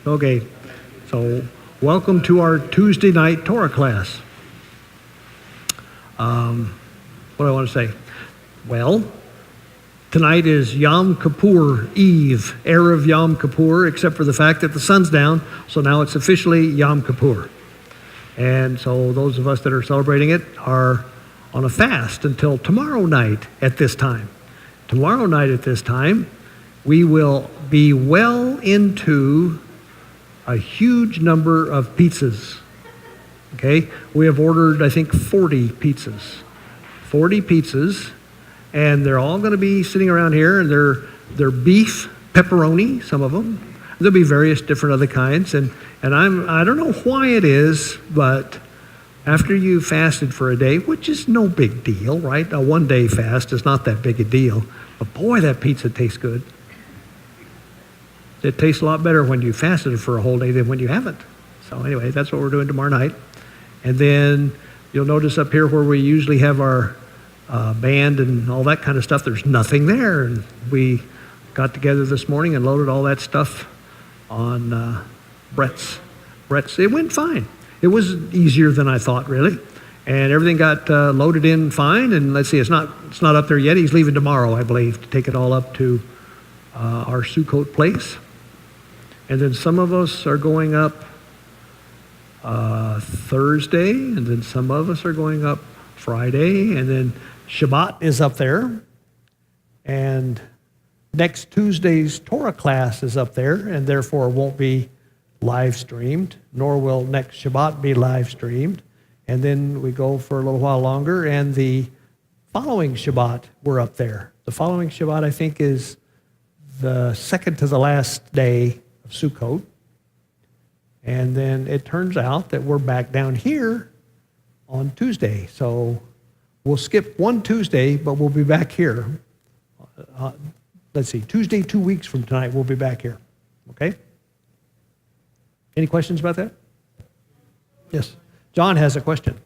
Okay, so welcome to our Tuesday night Torah class. What do I want to say? Well, tonight is Yom Kippur Eve, Erev Yom Kippur, except for the fact that the sun's down, so now it's officially Yom Kippur. And so those of us that are celebrating it are on a fast until tomorrow night at this time. Tomorrow night at this time, we will be well into a huge number of pizzas. Okay? We have ordered, I think, 40 pizzas. 40 pizzas, and they're all going to be sitting around here, and they're beef, pepperoni, some of them. There'll be various different other kinds, and I don't know why it is, but after you fasted for a day, which is no big deal, right? A one-day fast is not that big a deal, but boy, that pizza tastes good. It tastes a lot better when you fasted for a whole day than when you haven't. So anyway, that's what we're doing tomorrow night. And then you'll notice up here where we usually have our band and all that kind of stuff, there's nothing there. And we got together this morning and loaded all that stuff on Brett's. It went fine. It was easier than I thought, really. And everything got loaded in fine. And let's see, it's not up there yet. He's leaving tomorrow, I believe, to take it all up to our Sukkot place. And then some of us are going up Thursday, and then some of us are going up Friday, and then Shabbat is up there. And next Tuesday's Torah class is up there, and therefore won't be live streamed, nor will next Shabbat be live streamed. And then we go for a little while longer, and the following Shabbat, we're up there. The following Shabbat, I think, is the second to the last day of Sukkot. And then it turns out that we're back down here on Tuesday. So we'll skip one Tuesday, but we'll be back here. Let's see, Tuesday, 2 weeks from tonight, we'll be back here. Okay? Any questions about that? Yes. John has a question.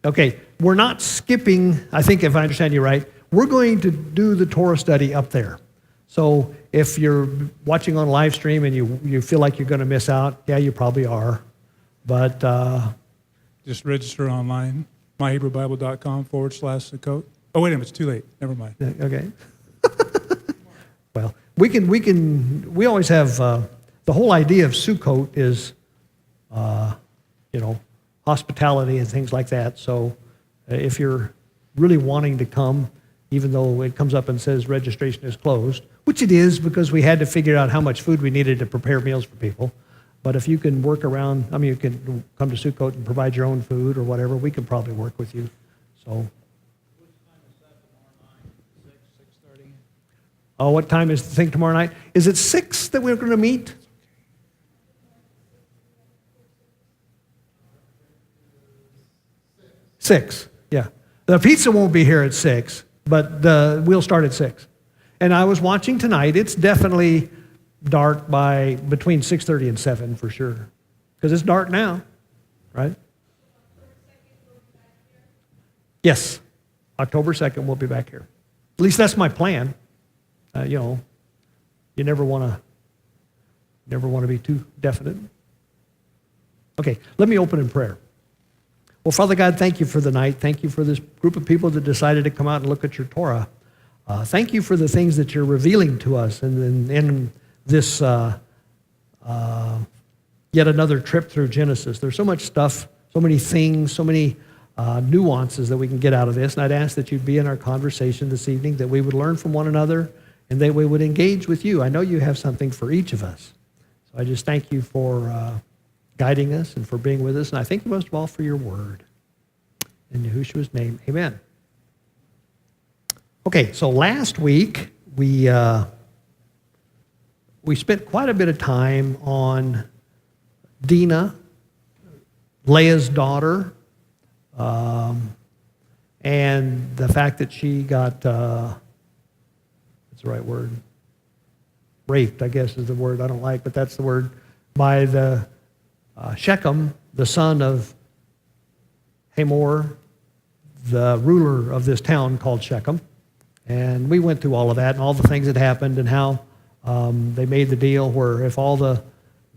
Okay, we're not skipping, I think if I understand you right, we're going to do the Torah study up there. So if you're watching on live stream and you feel like you're going to miss out, yeah, you probably are. But just register online, myhebrewbible.com/Sukkot. Oh, wait a minute, it's too late. Never mind. Okay. Well, we always have, the whole idea of Sukkot is, hospitality and things like that. So if you're really wanting to come, even though it comes up and says registration is closed, which it is because we had to figure out how much food we needed to prepare meals for people. But if you can work around, you can come to Sukkot and provide your own food or whatever, we can probably work with you. So. What time is that tomorrow night? 6:30? Oh, what time is the thing tomorrow night? Is it 6 that we're going to meet? Six, yeah. The pizza won't be here at 6, but we'll start at 6. And I was watching tonight. It's definitely dark by between 6:30 and 7 for sure, because it's dark now, right? Yes, October 2nd we'll be back here. At least that's my plan. You never want to be too definite. Okay, let me open in prayer. Well, Father God, thank you for the night. Thank you for this group of people that decided to come out and look at your Torah. Thank you for the things that you're revealing to us in this yet another trip through Genesis. There's so much stuff, so many things, so many nuances that we can get out of this. And I'd ask that you'd be in our conversation this evening, that we would learn from one another, and that we would engage with you. I know you have something for each of us. So I just thank you for guiding us and for being with us. And I thank you most of all for your word. In Yahushua's name, amen. Okay, so last week we spent quite a bit of time on Dinah, Leah's daughter, and the fact that she got, what's the right word? Raped, I guess is the word I don't like, but that's the word, by the Shechem, the son of Hamor, the ruler of this town called Shechem. And we went through all of that and all the things that happened and how They made the deal where if all the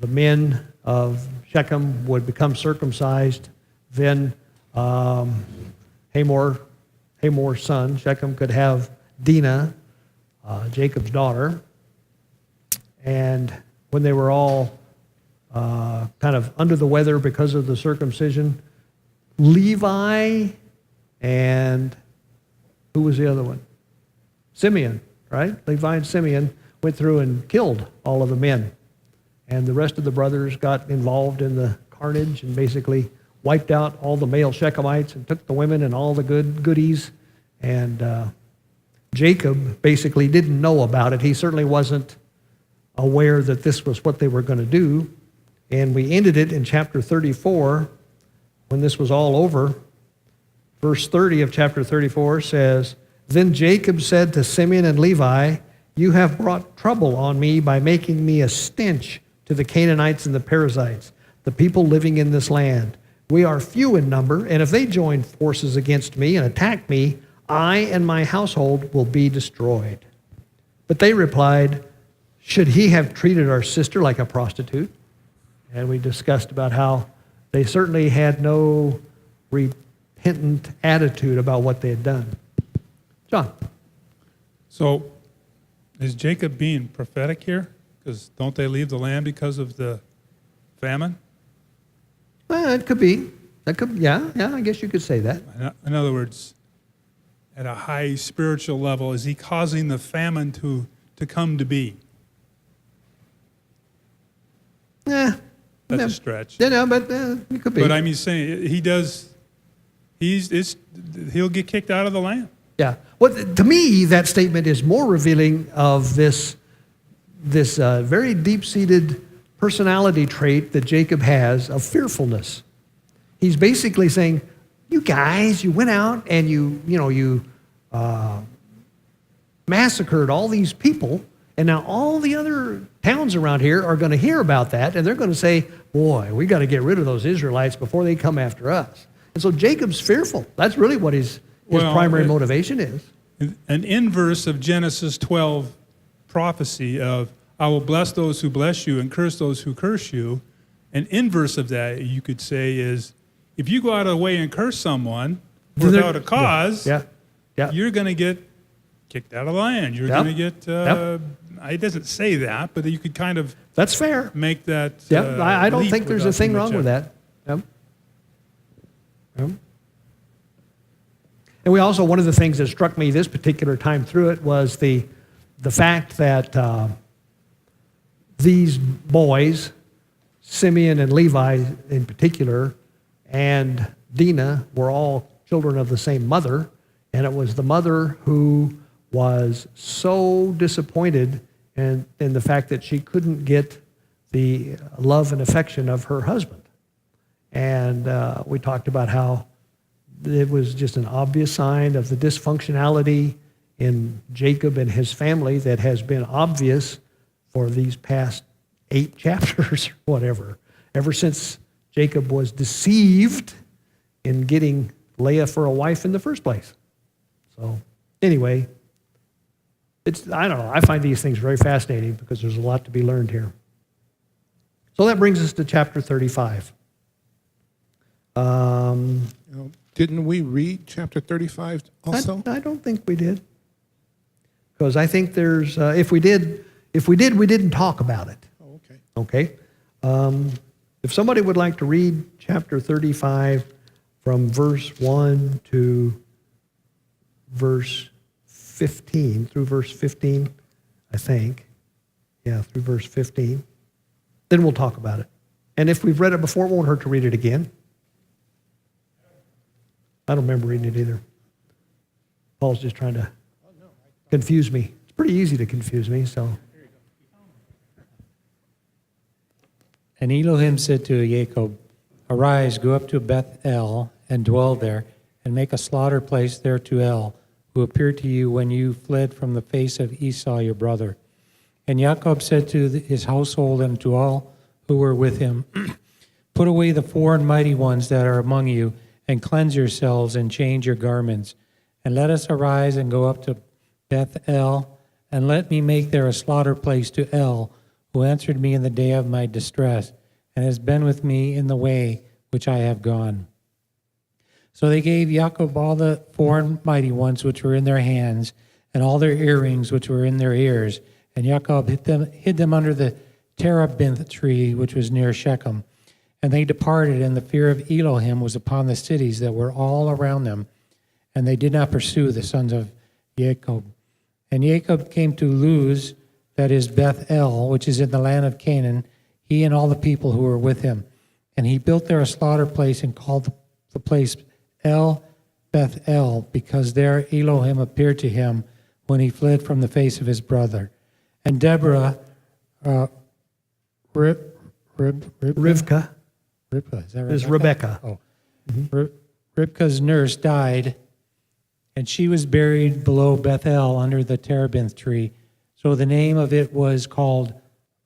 men of Shechem would become circumcised, then Hamor's son, Shechem, could have Dinah, Jacob's daughter. And when they were all kind of under the weather because of the circumcision, Levi and who was the other one? Simeon, right? Levi and Simeon went through and killed all of the men. And the rest of the brothers got involved in the carnage and basically wiped out all the male Shechemites and took the women and all the goodies. And Jacob basically didn't know about it. He certainly wasn't aware that this was what they were going to do. And we ended it in chapter 34 when this was all over. Verse 30 of chapter 34 says, "Then Jacob said to Simeon and Levi, 'You have brought trouble on me by making me a stench to the Canaanites and the Perizzites, the people living in this land. We are few in number, and if they join forces against me and attack me, I and my household will be destroyed.' But they replied, 'Should he have treated our sister like a prostitute?' And we discussed about how they certainly had no repentant attitude about what they had done. John. So is Jacob being prophetic here? Because don't they leave the land because of the famine? Well, it could be. That could, yeah, I guess you could say that. In other words, at a high spiritual level, is he causing the famine to come to be? Yeah. That's a stretch. Yeah, no, but it could be. But I mean, saying he does, he'll get kicked out of the land. Yeah. Well, to me, that statement is more revealing of this very deep-seated personality trait that Jacob has of fearfulness. He's basically saying, you guys, you went out and you massacred all these people, and now all the other towns around here are going to hear about that, and they're going to say, boy, we got to get rid of those Israelites before they come after us. And so Jacob's fearful. That's really what his primary motivation is. An inverse of Genesis 12 prophecy of, I will bless those who bless you and curse those who curse you. An inverse of that, you could say, is if you go out of the way and curse someone without a cause, you're going to get kicked out of the land. You're going to get, it doesn't say that, but you could kind of that's fair. Make that I don't think there's a thing wrong with that. Yep. And we also, one of the things that struck me this particular time through it was the fact that these boys, Simeon and Levi in particular, and Dinah were all children of the same mother, and it was the mother who was so disappointed in the fact that she couldn't get the love and affection of her husband. And we talked about how it was just an obvious sign of the dysfunctionality in Jacob and his family that has been obvious for these past 8 chapters or whatever, ever since Jacob was deceived in getting Leah for a wife in the first place. So anyway, I don't know, I find these things very fascinating because there's a lot to be learned here. So that brings us to chapter 35. Didn't we read chapter 35 also? I don't think we did. Because I think there's, if we did, we didn't talk about it. Oh, okay. Okay? If somebody would like to read chapter 35 from verse 1 to verse 15, through verse 15, I think. Yeah, through verse 15. Then we'll talk about it. And if we've read it before, it won't hurt to read it again. I don't remember reading it either. Paul's just trying to confuse me. It's pretty easy to confuse me, so. And Elohim said to Jacob, "Arise, go up to Beth-el, and dwell there, and make a slaughter place there to El, who appeared to you when you fled from the face of Esau your brother." And Jacob said to his household and to all who were with him, "Put away the foreign mighty ones that are among you, and cleanse yourselves and change your garments. And let us arise and go up to Beth-el, and let me make there a slaughter place to El, who answered me in the day of my distress, and has been with me in the way which I have gone. So they gave Jacob all the foreign mighty ones which were in their hands, and all their earrings which were in their ears. And Jacob hid them under the terebinth tree which was near Shechem. And they departed, and the fear of Elohim was upon the cities that were all around them. And they did not pursue the sons of Jacob. And Jacob came to Luz, that is Beth-el, which is in the land of Canaan, he and all the people who were with him. And he built there a slaughter place and called the place El Beth-el, because there Elohim appeared to him when he fled from the face of his brother. And Deborah, Rivka, is that right? Is Rebecca. Oh. Rivka's nurse died, and she was buried below Bethel under the terebinth tree. So the name of it was called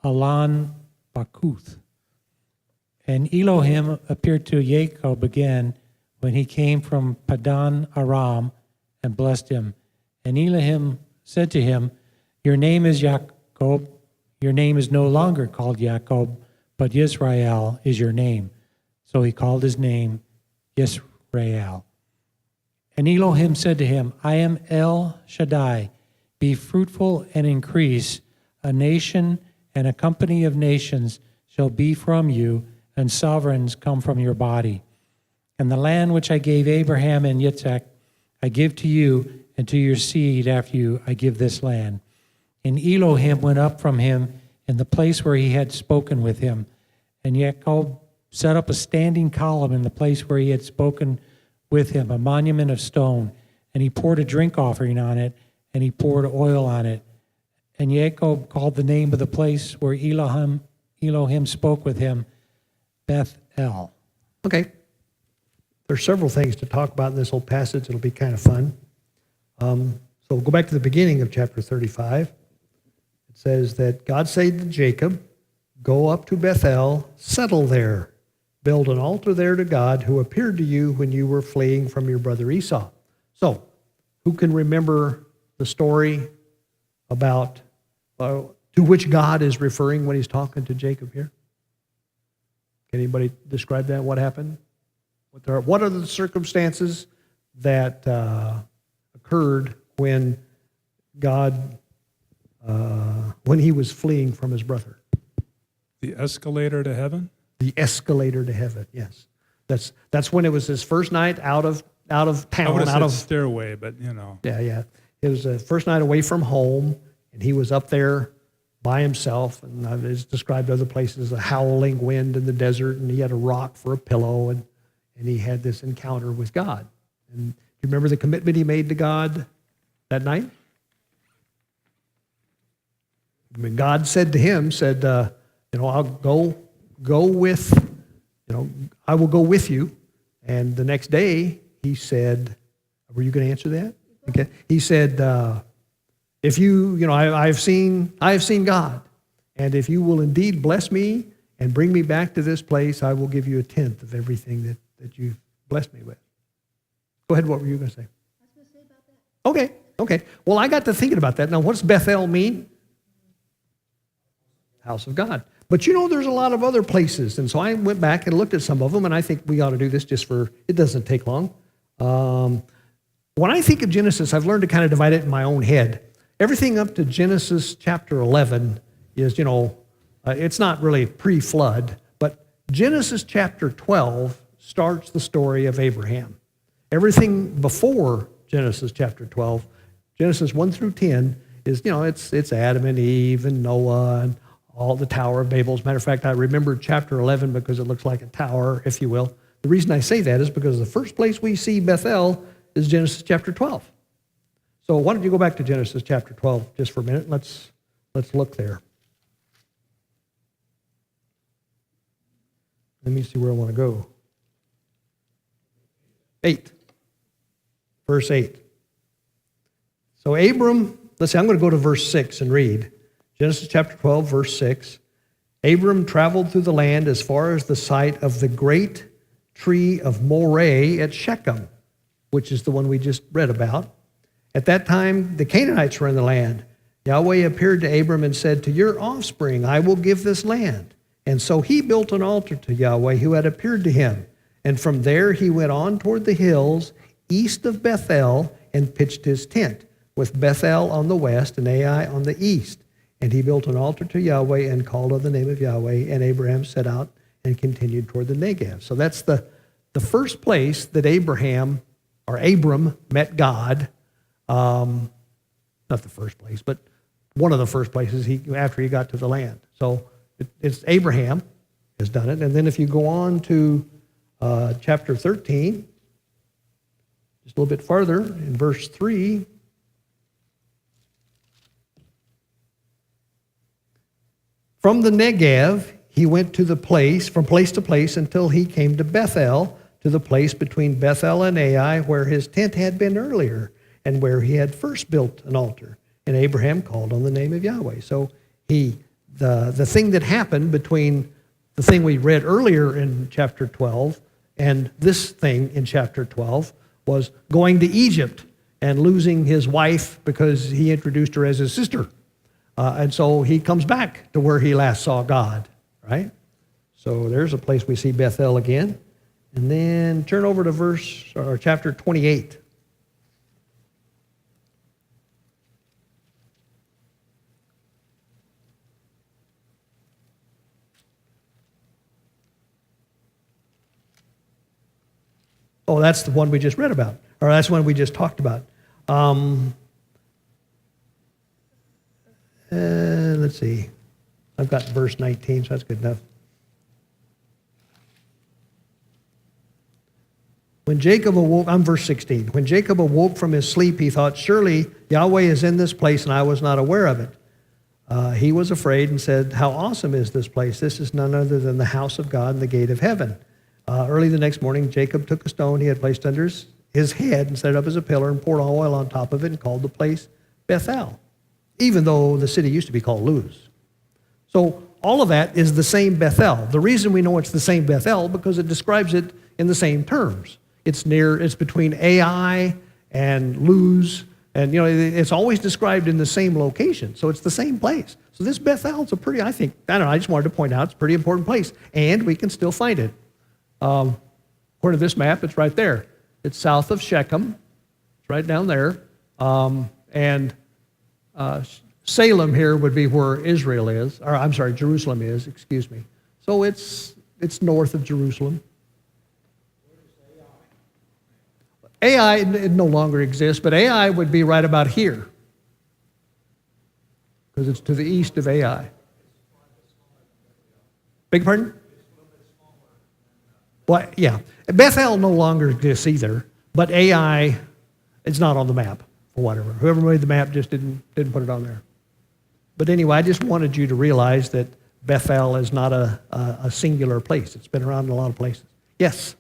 Alan Bakuth. And Elohim appeared to Jacob again when he came from Padan Aram and blessed him. And Elohim said to him, your name is Jacob. Your name is no longer called Jacob, but Yisrael is your name. So he called his name Yisrael. And Elohim said to him, I am El Shaddai. Be fruitful and increase. A nation and a company of nations shall be from you, and sovereigns come from your body. And the land which I gave Abraham and Yitzhak, I give to you, and to your seed after you I give this land. And Elohim went up from him in the place where he had spoken with him. And Jacob set up a standing column in the place where he had spoken with him, a monument of stone. And he poured a drink offering on it, and he poured oil on it. And Jacob called the name of the place where Elohim spoke with him, Beth-el. Okay. There's several things to talk about in this whole passage. It'll be kind of fun. So we'll go back to the beginning of chapter 35. It says that God said to Jacob, go up to Bethel, settle there, build an altar there to God who appeared to you when you were fleeing from your brother Esau. So, who can remember the story about to which God is referring when he's talking to Jacob here? Can anybody describe that? What happened? What are the circumstances that occurred when God, when he was fleeing from his brother? The escalator to heaven? The escalator to heaven, yes. That's when it was his first night out of town. I would have out said of stairway, but you know. Yeah. It was the first night away from home, and he was up there by himself, and it's described other places, a howling wind in the desert, and he had a rock for a pillow, and he had this encounter with God. And do you remember the commitment he made to God that night? When God said to him, I'll go with, I will go with you. And the next day, he said, were you going to answer that? Okay. He said, if you, I have seen God. And if you will indeed bless me and bring me back to this place, I will give you a tenth of everything that you've blessed me with. Go ahead, what were you going to say? I was going to say about that. Okay. Well, I got to thinking about that. Now, what does Bethel mean? House of God. But there's a lot of other places. And so I went back and looked at some of them, and I think we ought to do this it doesn't take long. When I think of Genesis, I've learned to kind of divide it in my own head. Everything up to Genesis chapter 11 is, it's not really pre-flood, but Genesis chapter 12 starts the story of Abraham. Everything before Genesis chapter 12, Genesis 1 through 10, is, it's Adam and Eve and Noah and all the Tower of Babel. As a matter of fact, I remember chapter 11 because it looks like a tower, if you will. The reason I say that is because the first place we see Bethel is Genesis chapter 12. So why don't you go back to Genesis chapter 12 just for a minute? Let's look there. Let me see where I want to go. 8. Verse 8. So Abram, let's see, I'm going to go to verse 6 and read. Genesis chapter 12, verse 6. Abram traveled through the land as far as the site of the great tree of Moreh at Shechem, which is the one we just read about. At that time, the Canaanites were in the land. Yahweh appeared to Abram and said, to your offspring I will give this land. And so he built an altar to Yahweh who had appeared to him. And from there he went on toward the hills east of Bethel and pitched his tent, with Bethel on the west and Ai on the east. And he built an altar to Yahweh and called on the name of Yahweh. And Abraham set out and continued toward the Negev. So that's the first place that Abram met God. Not the first place, but one of the first places after he got to the land. So it's Abraham has done it. And then if you go on to chapter 13, just a little bit farther, in verse 3, from the Negev, he went from place to place until he came to Bethel, to the place between Bethel and Ai, where his tent had been earlier, and where he had first built an altar. And Abraham called on the name of Yahweh. So the thing that happened between the thing we read earlier in chapter 12 and this thing in chapter 12 was going to Egypt and losing his wife because he introduced her as his sister. And so he comes back to where he last saw God, right? So there's a place we see Bethel again. And then turn over to chapter 28. Oh, that's the one we just read about, or that's the one we just talked about. Let's see. I've got verse 19, so that's good enough. When Jacob awoke, I'm verse 16. When Jacob awoke from his sleep, he thought, surely Yahweh is in this place, and I was not aware of it. He was afraid and said, how awesome is this place? This is none other than the house of God and the gate of heaven. Early the next morning, Jacob took a stone he had placed under his head and set it up as a pillar and poured oil on top of it and called the place Bethel, even though the city used to be called Luz. So all of that is the same Bethel. The reason we know it's the same Bethel because it describes it in the same terms. It's between Ai and Luz, and it's always described in the same location. So it's the same place. So this Bethel is I just wanted to point out it's a pretty important place, and we can still find it. According to this map, it's right there. It's south of Shechem. It's right down there. And Salem here would be where Israel is, or I'm sorry, Jerusalem is, excuse me. So it's north of Jerusalem. Ai it no longer exists, but Ai would be right about here because it's to the east of Ai. Beg your pardon? Well, yeah. Bethel no longer exists either, but Ai, it's not on the map or whatever. Whoever made the map just didn't put it on there. But anyway, I just wanted you to realize that Bethel is not a singular place. It's been around in a lot of places. Yes?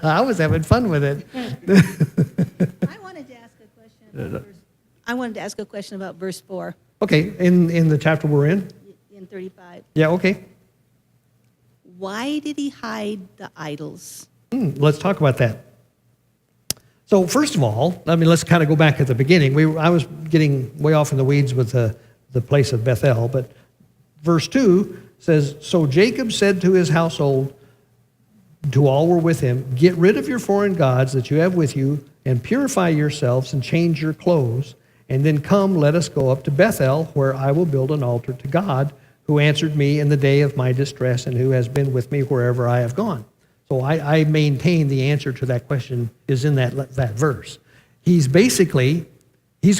I was having fun with it. I wanted to ask a question about verse 4 Okay, in the chapter we're in? in 35. Yeah, okay. Why did he hide the idols? Let's talk about that. So first of all, let's kind of go back at the beginning. I was getting way off in the weeds with the place of Bethel, but verse 2 says, so Jacob said to his household, to all were with him, get rid of your foreign gods that you have with you, and purify yourselves and change your clothes, and then come, let us go up to Bethel, where I will build an altar to God, who answered me in the day of my distress, and who has been with me wherever I have gone. So I maintain the answer to that question is in that verse. He's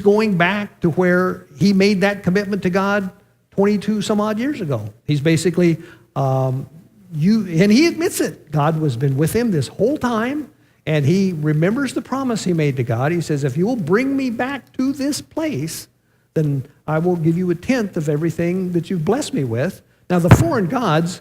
going back to where he made that commitment to God 22 some odd years ago. He's basically, and he admits it. God has been with him this whole time, and he remembers the promise he made to God. He says, if you will bring me back to this place, then I will give you 1/10 of everything that you've blessed me with. Now, the foreign gods,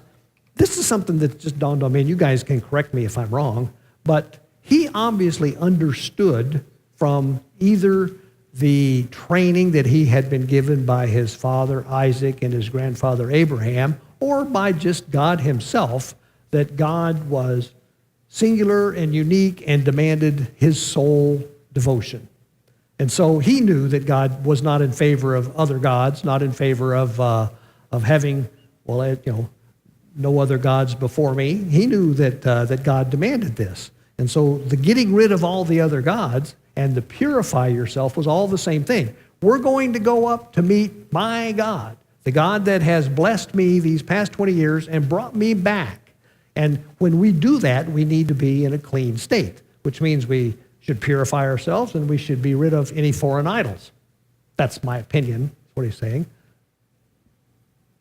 this is something that just dawned on me, and you guys can correct me if I'm wrong, but he obviously understood from either the training that he had been given by his father Isaac and his grandfather Abraham, or by just God himself, that God was singular and unique and demanded his sole devotion. And so he knew that God was not in favor of other gods, not in favor of having, no other gods before me. He knew that God demanded this. And so the getting rid of all the other gods and the purify yourself was all the same thing. We're going to go up to meet my God, the God that has blessed me these past 20 years and brought me back. And when we do that, we need to be in a clean state, which means we should purify ourselves and we should be rid of any foreign idols. That's my opinion, that's what he's saying.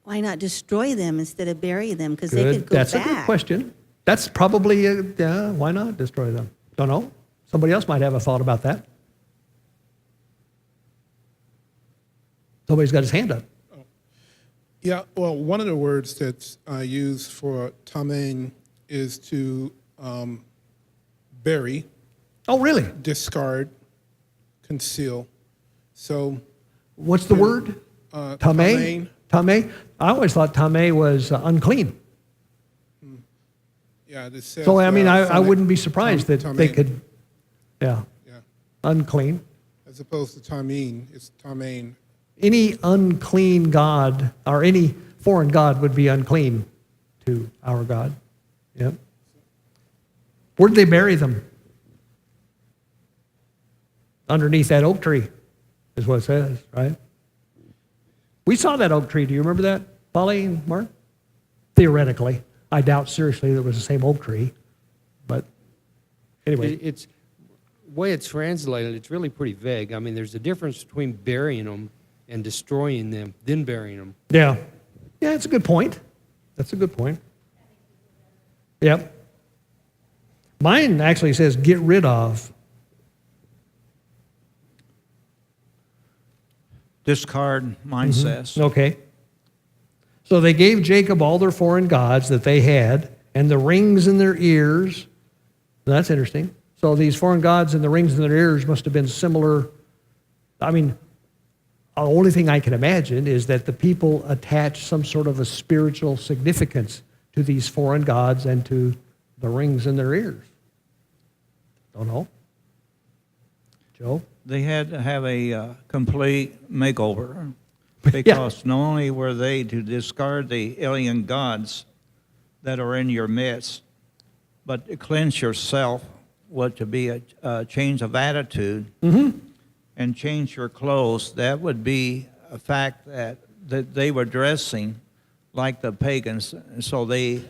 Why not destroy them instead of bury them? Because they could go That's back. a good question. That's probably, why not destroy them? Don't know. Somebody else might have a thought about that. Somebody's got his hand up. Yeah, well, one of the words that's used for tamein is to bury, Oh, really? discard, conceal. So What's the word? Tameh? Tameh? I always thought tameh was unclean. Yeah, this says, So, I mean, I from wouldn't be surprised that they tamein. could, Yeah, unclean. as opposed to tamein, it's tamein. Any unclean god or any foreign god would be unclean to our God. Yep. Where did they bury them? Underneath that oak tree, is what it says, right? We saw that oak tree. Do you remember that, Polly and Mark? Theoretically. I doubt seriously that it was the same oak tree. But anyway. It's way it's translated, it's really pretty vague. I mean, there's a difference between burying them and destroying them, then burying them. Yeah. Yeah, it's a good point. That's a good point. Yep. Mine actually says get rid of. Discard, mine says. Okay. So they gave Jacob all their foreign gods that they had and the rings in their ears. That's interesting. So these foreign gods and the rings in their ears must have been similar. I mean, the only thing I can imagine is that the people attach some sort of a spiritual significance to these foreign gods and to the rings in their ears. Don't know. Joe? They had to have a complete makeover because not only were they to discard the alien gods that are in your midst, but to cleanse yourself was to be a change of attitude and change your clothes. That would be a fact that they were dressing like the pagans. And so they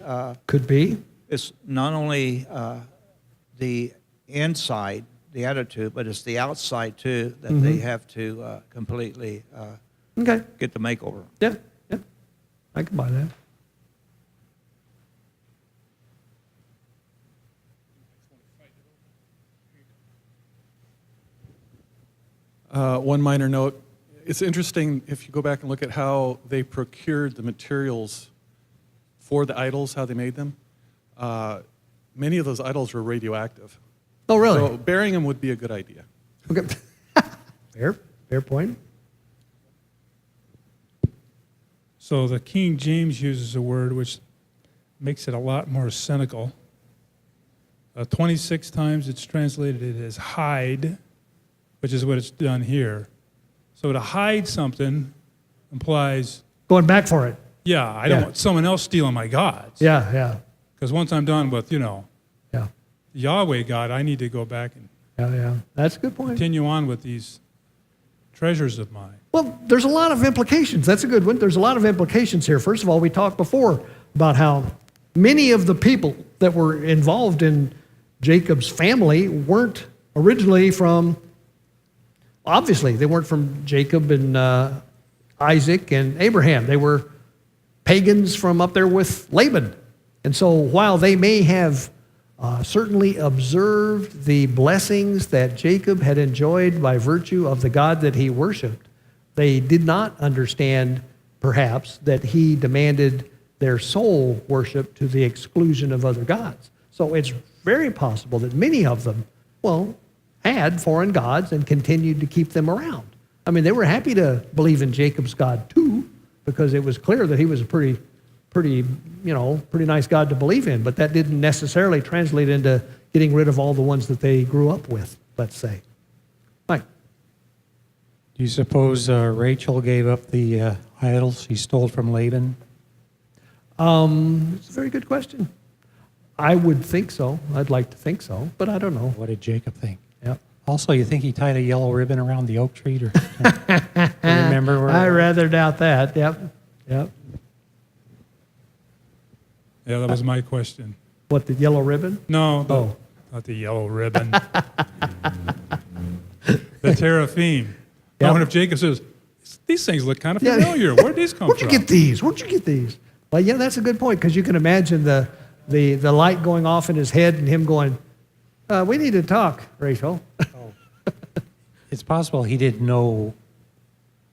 Could be. it's not only the inside, the attitude, but it's the outside too that they have to completely Okay. get the makeover. Yeah. Yeah. I can buy that. One minor note, it's interesting if you go back and look at how they procured the materials for the idols, how they made them. Many of those idols were radioactive. Oh, really? So burying them would be a good idea. Okay. Fair point. So the King James uses a word which makes it a lot more cynical. 26 times it's translated as hide, which is what it's done here. So to hide something implies, Going back for it. yeah, I don't Yeah. want someone else stealing my gods. Yeah. Because once I'm done with, Yeah. Yahweh God, I need to go back and Yeah. That's a good point. continue on with these treasures of mine. Well, there's a lot of implications. That's a good one. There's a lot of implications here. First of all, we talked before about how many of the people that were involved in Jacob's family weren't originally from, obviously, they weren't from Jacob and Isaac and Abraham. They were pagans from up there with Laban. And so while they may have certainly observed the blessings that Jacob had enjoyed by virtue of the God that he worshiped, they did not understand, perhaps, that he demanded their sole worship to the exclusion of other gods. So it's very possible that many of them, had foreign gods and continued to keep them around. I mean, they were happy to believe in Jacob's God too, because it was clear that he was a pretty pretty nice God to believe in, but that didn't necessarily translate into getting rid of all the ones that they grew up with, let's say. Mike? Do you suppose Rachel gave up the idols she stole from Laban? It's a very good question. I would think so. I'd like to think so, but I don't know. What did Jacob think? Yep. Also, you think he tied a yellow ribbon around the oak tree? Or remember where? I rather doubt that. Yep. Yep. Yeah, that was my question. What, the yellow ribbon? No, Oh. not the yellow ribbon. The teraphim. Yep. I wonder if Jacob says, these things look kind of Yeah. familiar. Where'd these come Where'd from? you get these? Where'd you get these? Well, yeah, that's a good point, because you can imagine the light going off in his head and him going, we need to talk, Rachel. It's possible he didn't know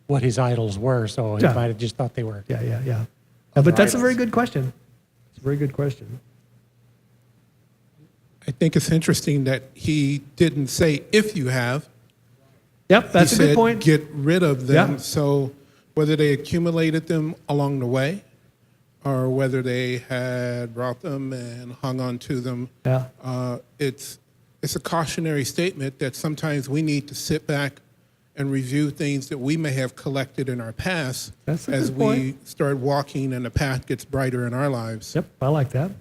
what his idols were, so he Yeah. might have just thought they were. Yeah. But that's a very good question. It's a very good question. I think it's interesting that he didn't say if you have. Yep, that's He a good said point. get rid of them. Yeah. So whether they accumulated them along the way or whether they had brought them and hung on to them, Yeah. it's a cautionary statement that sometimes we need to sit back and review things that we may have collected in our past That's a as good we point. start walking and the path gets brighter in our lives. Yep, I like that.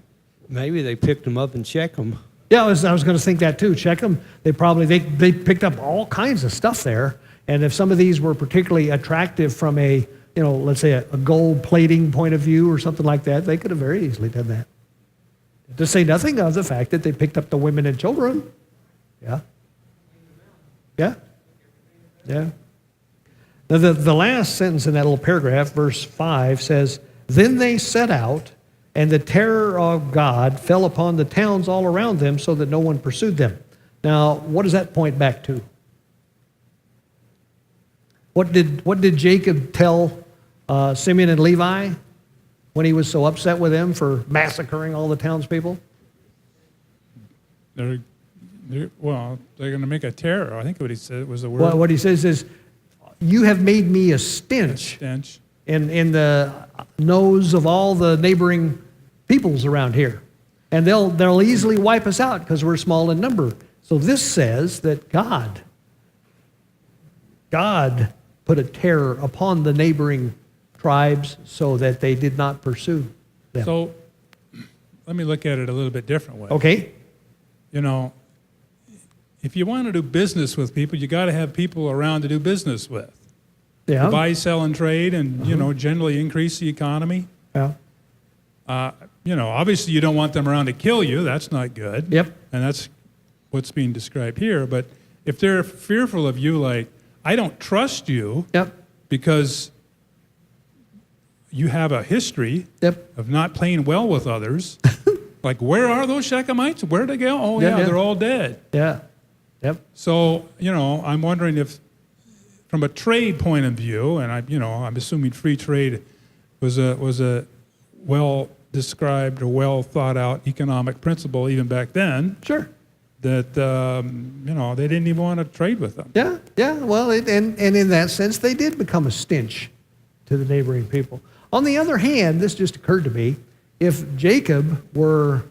Maybe they picked them up and checked them. Yeah, I was going to think that too. Check them. They picked up all kinds of stuff there, and if some of these were particularly attractive from a let's say a gold plating point of view or something like that, they could have very easily done that. To say nothing of the fact that they picked up the women and children. Yeah. Yeah. Yeah. Now the last sentence in that little paragraph, verse 5, says, "Then they set out, and the terror of God fell upon the towns all around them so that no one pursued them." Now, what does that point back to? What did Jacob tell Simeon and Levi when he was so upset with them for massacring all the townspeople? They're going to make a terror. I think what he said was the word. Well, what he says is, "You have made me a stench Stench. in the nose of all the neighboring peoples around here. And they'll easily wipe us out because we're small in number." So this says that God put a terror upon the neighboring tribes so that they did not pursue them. So let me look at it a little bit different way. Okay? If you want to do business with people, you got to have people around to do business with. Yeah. Buy, sell, and trade, and generally increase the economy. Yeah. Obviously you don't want them around to kill you. That's not good. Yep. And that's what's being described here. But if they're fearful of you, like, I don't trust you Yep. because you have a history Yep. of not playing well with others. Like, where are those Shechemites? Where'd they go? Oh, Yeah, yeah. they're all dead. Yeah. Yep. So, I'm wondering if, from a trade point of view, and I'm assuming free trade was a well described or well thought out economic principle even back then, Sure. that they didn't even want to trade with them. Yeah. Yeah. Well, and in that sense, they did become a stench to the neighboring people. On the other hand, this just occurred to me, if Jacob were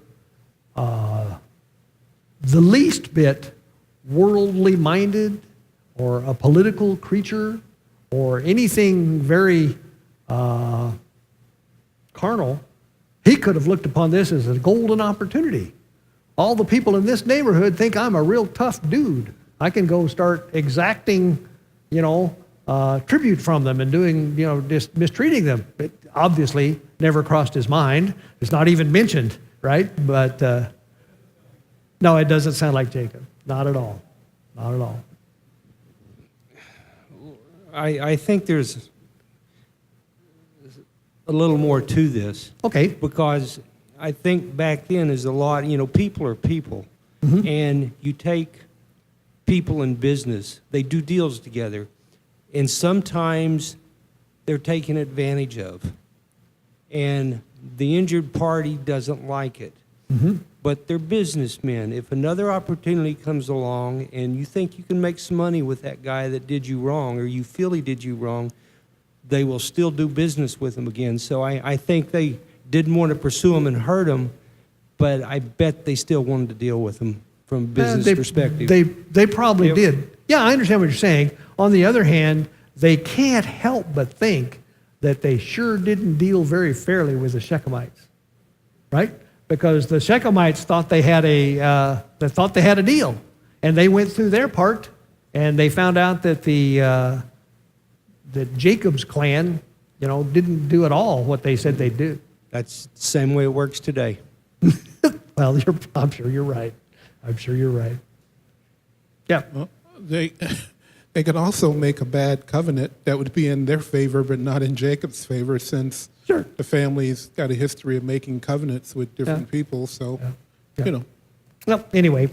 the least bit worldly minded or a political creature or anything very carnal, he could have looked upon this as a golden opportunity. All the people in this neighborhood think I'm a real tough dude. I can go start exacting, tribute from them and doing, just mistreating them. It obviously never crossed his mind. It's not even mentioned, right? But no, it doesn't sound like Jacob. Not at all. Not at all. I think there's a little more to this. Okay. Because I think back then is a lot, people are people. Mm-hmm. And you take people in business, they do deals together, and sometimes they're taken advantage of. And the injured party doesn't like it. Mm-hmm. But they're businessmen. If another opportunity comes along and you think you can make some money with that guy that did you wrong, or you feel he did you wrong, they will still do business with him again. So I think they didn't want to pursue them and hurt them, but I bet they still wanted to deal with them from a business perspective. They probably Yep. did. Yeah, I understand what you're saying. On the other hand, they can't help but think that they sure didn't deal very fairly with the Shechemites, right? Because the Shechemites thought they had a deal, and they went through their part, and they found out that that Jacob's clan, didn't do at all what they said they'd do. That's the same way it works today. Well, I'm sure you're right. I'm sure you're right. Yeah. Well, they could also make a bad covenant that would be in their favor, but not in Jacob's favor, since Sure. the family's got a history of making covenants with different people. So, Yeah. Well, anyway,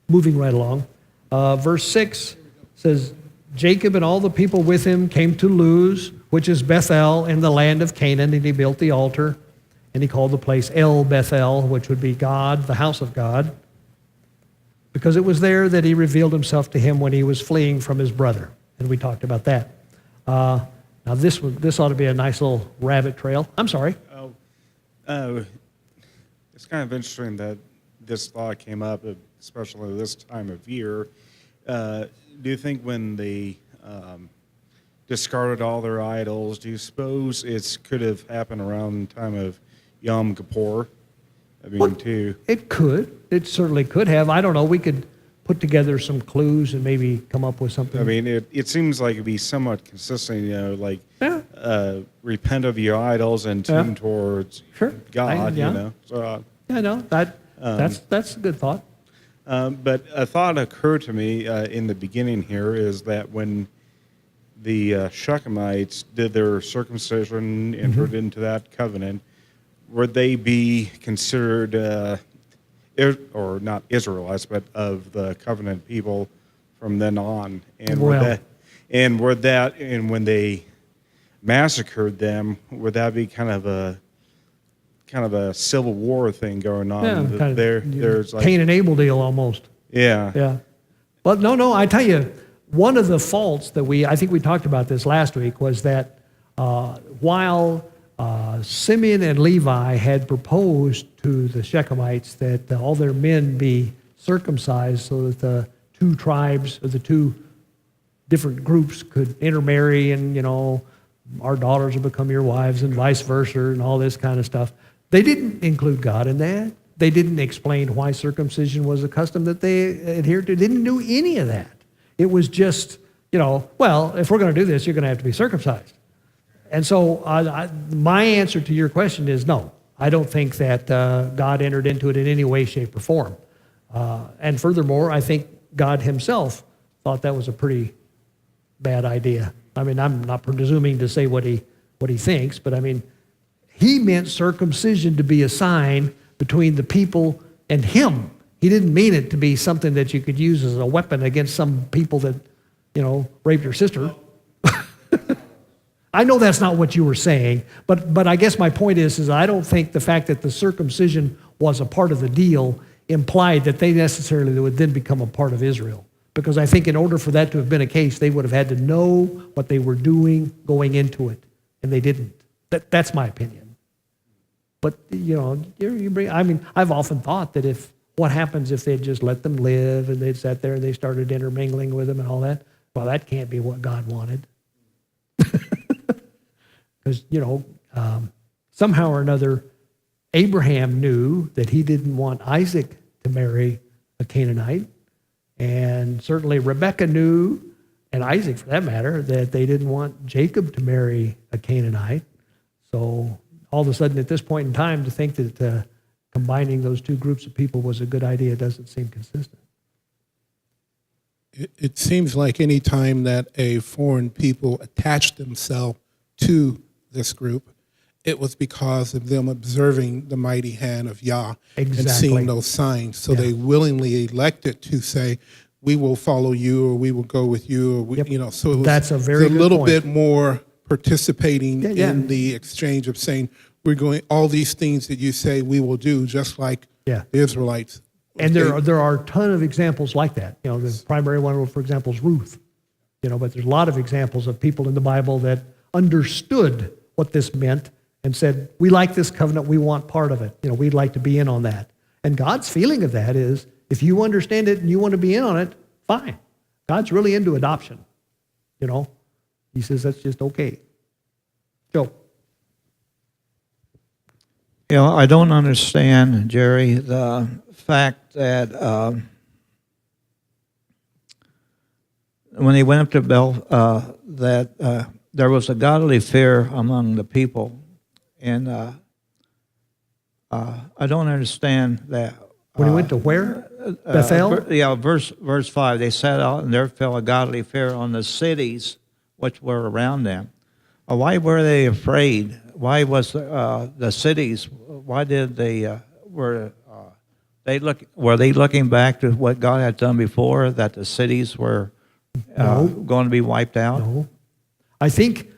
moving right along. Verse 6 says, Jacob and all the people with him came to Luz, which is Bethel in the land of Canaan, and he built the altar, and he called the place El Bethel, which would be God, the house of God, because it was there that he revealed himself to him when he was fleeing from his brother. And we talked about that. Now, this ought to be a nice little rabbit trail. I'm sorry. It's kind of interesting that this thought came up, especially this time of year. Do you think when they discarded all their idols, do you suppose it could have happened around the time of Yom Kippur? I mean, Well, too. It could. It certainly could have. I don't know. We could put together some clues and maybe come up with something. I mean, it seems like it'd be somewhat consistent, like Yeah. repent of your idols and Yeah. tune towards Sure. God, Yeah. So, Yeah, no, that's a good thought. but a thought occurred to me in the beginning here is that when the Shechemites did their circumcision, entered into that covenant, would they be considered, or not Israelites, but of the covenant people from then on? And Well- and when they massacred them, would that be kind of a civil war thing going on? Yeah, kind of There's like, Cain and Abel deal almost. yeah. Yeah. But no, I tell you, one of the faults that I think we talked about this last week, was that while Simeon and Levi had proposed to the Shechemites that all their men be circumcised so that the two tribes, or the two different groups, could intermarry, and our daughters will become your wives and vice versa and all this kind of stuff. They didn't include God in that. They didn't explain why circumcision was a custom that they adhered to. They didn't do any of that. It was just, well, if we're going to do this, you're going to have to be circumcised. And so my answer to your question is no. I don't think that God entered into it in any way, shape, or form. And furthermore, I think God himself thought that was a pretty bad idea. I mean, I'm not presuming to say what he thinks, but I mean, he meant circumcision to be a sign between the people and him. He didn't mean it to be something that you could use as a weapon against some people that, raped your sister. I know that's not what you were saying, but I guess my point is I don't think the fact that the circumcision was a part of the deal implied that they necessarily would then become a part of Israel. Because I think in order for that to have been a case, they would have had to know what they were doing going into it, and they didn't. That's my opinion. But, I've often thought that what happens if they'd just let them live and they'd sat there and they started intermingling with them and all that? Well, that can't be what God wanted. Because, somehow or another, Abraham knew that he didn't want Isaac to marry a Canaanite. And certainly Rebekah knew, and Isaac for that matter, that they didn't want Jacob to marry a Canaanite. So all of a sudden at this point in time, to think that combining those two groups of people was a good idea doesn't seem consistent. It seems like any time that a foreign people attached themselves to this group, it was because of them observing the mighty hand of Yah and Exactly. seeing those signs. So they willingly elected to say, we will follow you, or we will go with you, or Yep. so it was That's a very good little point. bit more participating Yeah. in the exchange of saying, we're going, all these things that you say we will do, just like Yeah. the Israelites. And there are a ton of examples like that. The primary one, for example, is Ruth. But there's a lot of examples of people in the Bible that understood what this meant and said, we like this covenant, we want part of it. We'd like to be in on that. And God's feeling of that is, if you understand it and you want to be in on it, fine. God's really into adoption. He says that's just okay. Joe. I don't understand, Jerry, the fact that when he went up to Bel, there was a godly fear among the people, and I don't understand that. When he went to where? Bethel? Verse 5, they set out, and there fell a godly fear on the cities which were around them. Why were they afraid? Why was the cities? Why did they were they looking back to what God had done before, that the cities were going to be wiped out? No. I think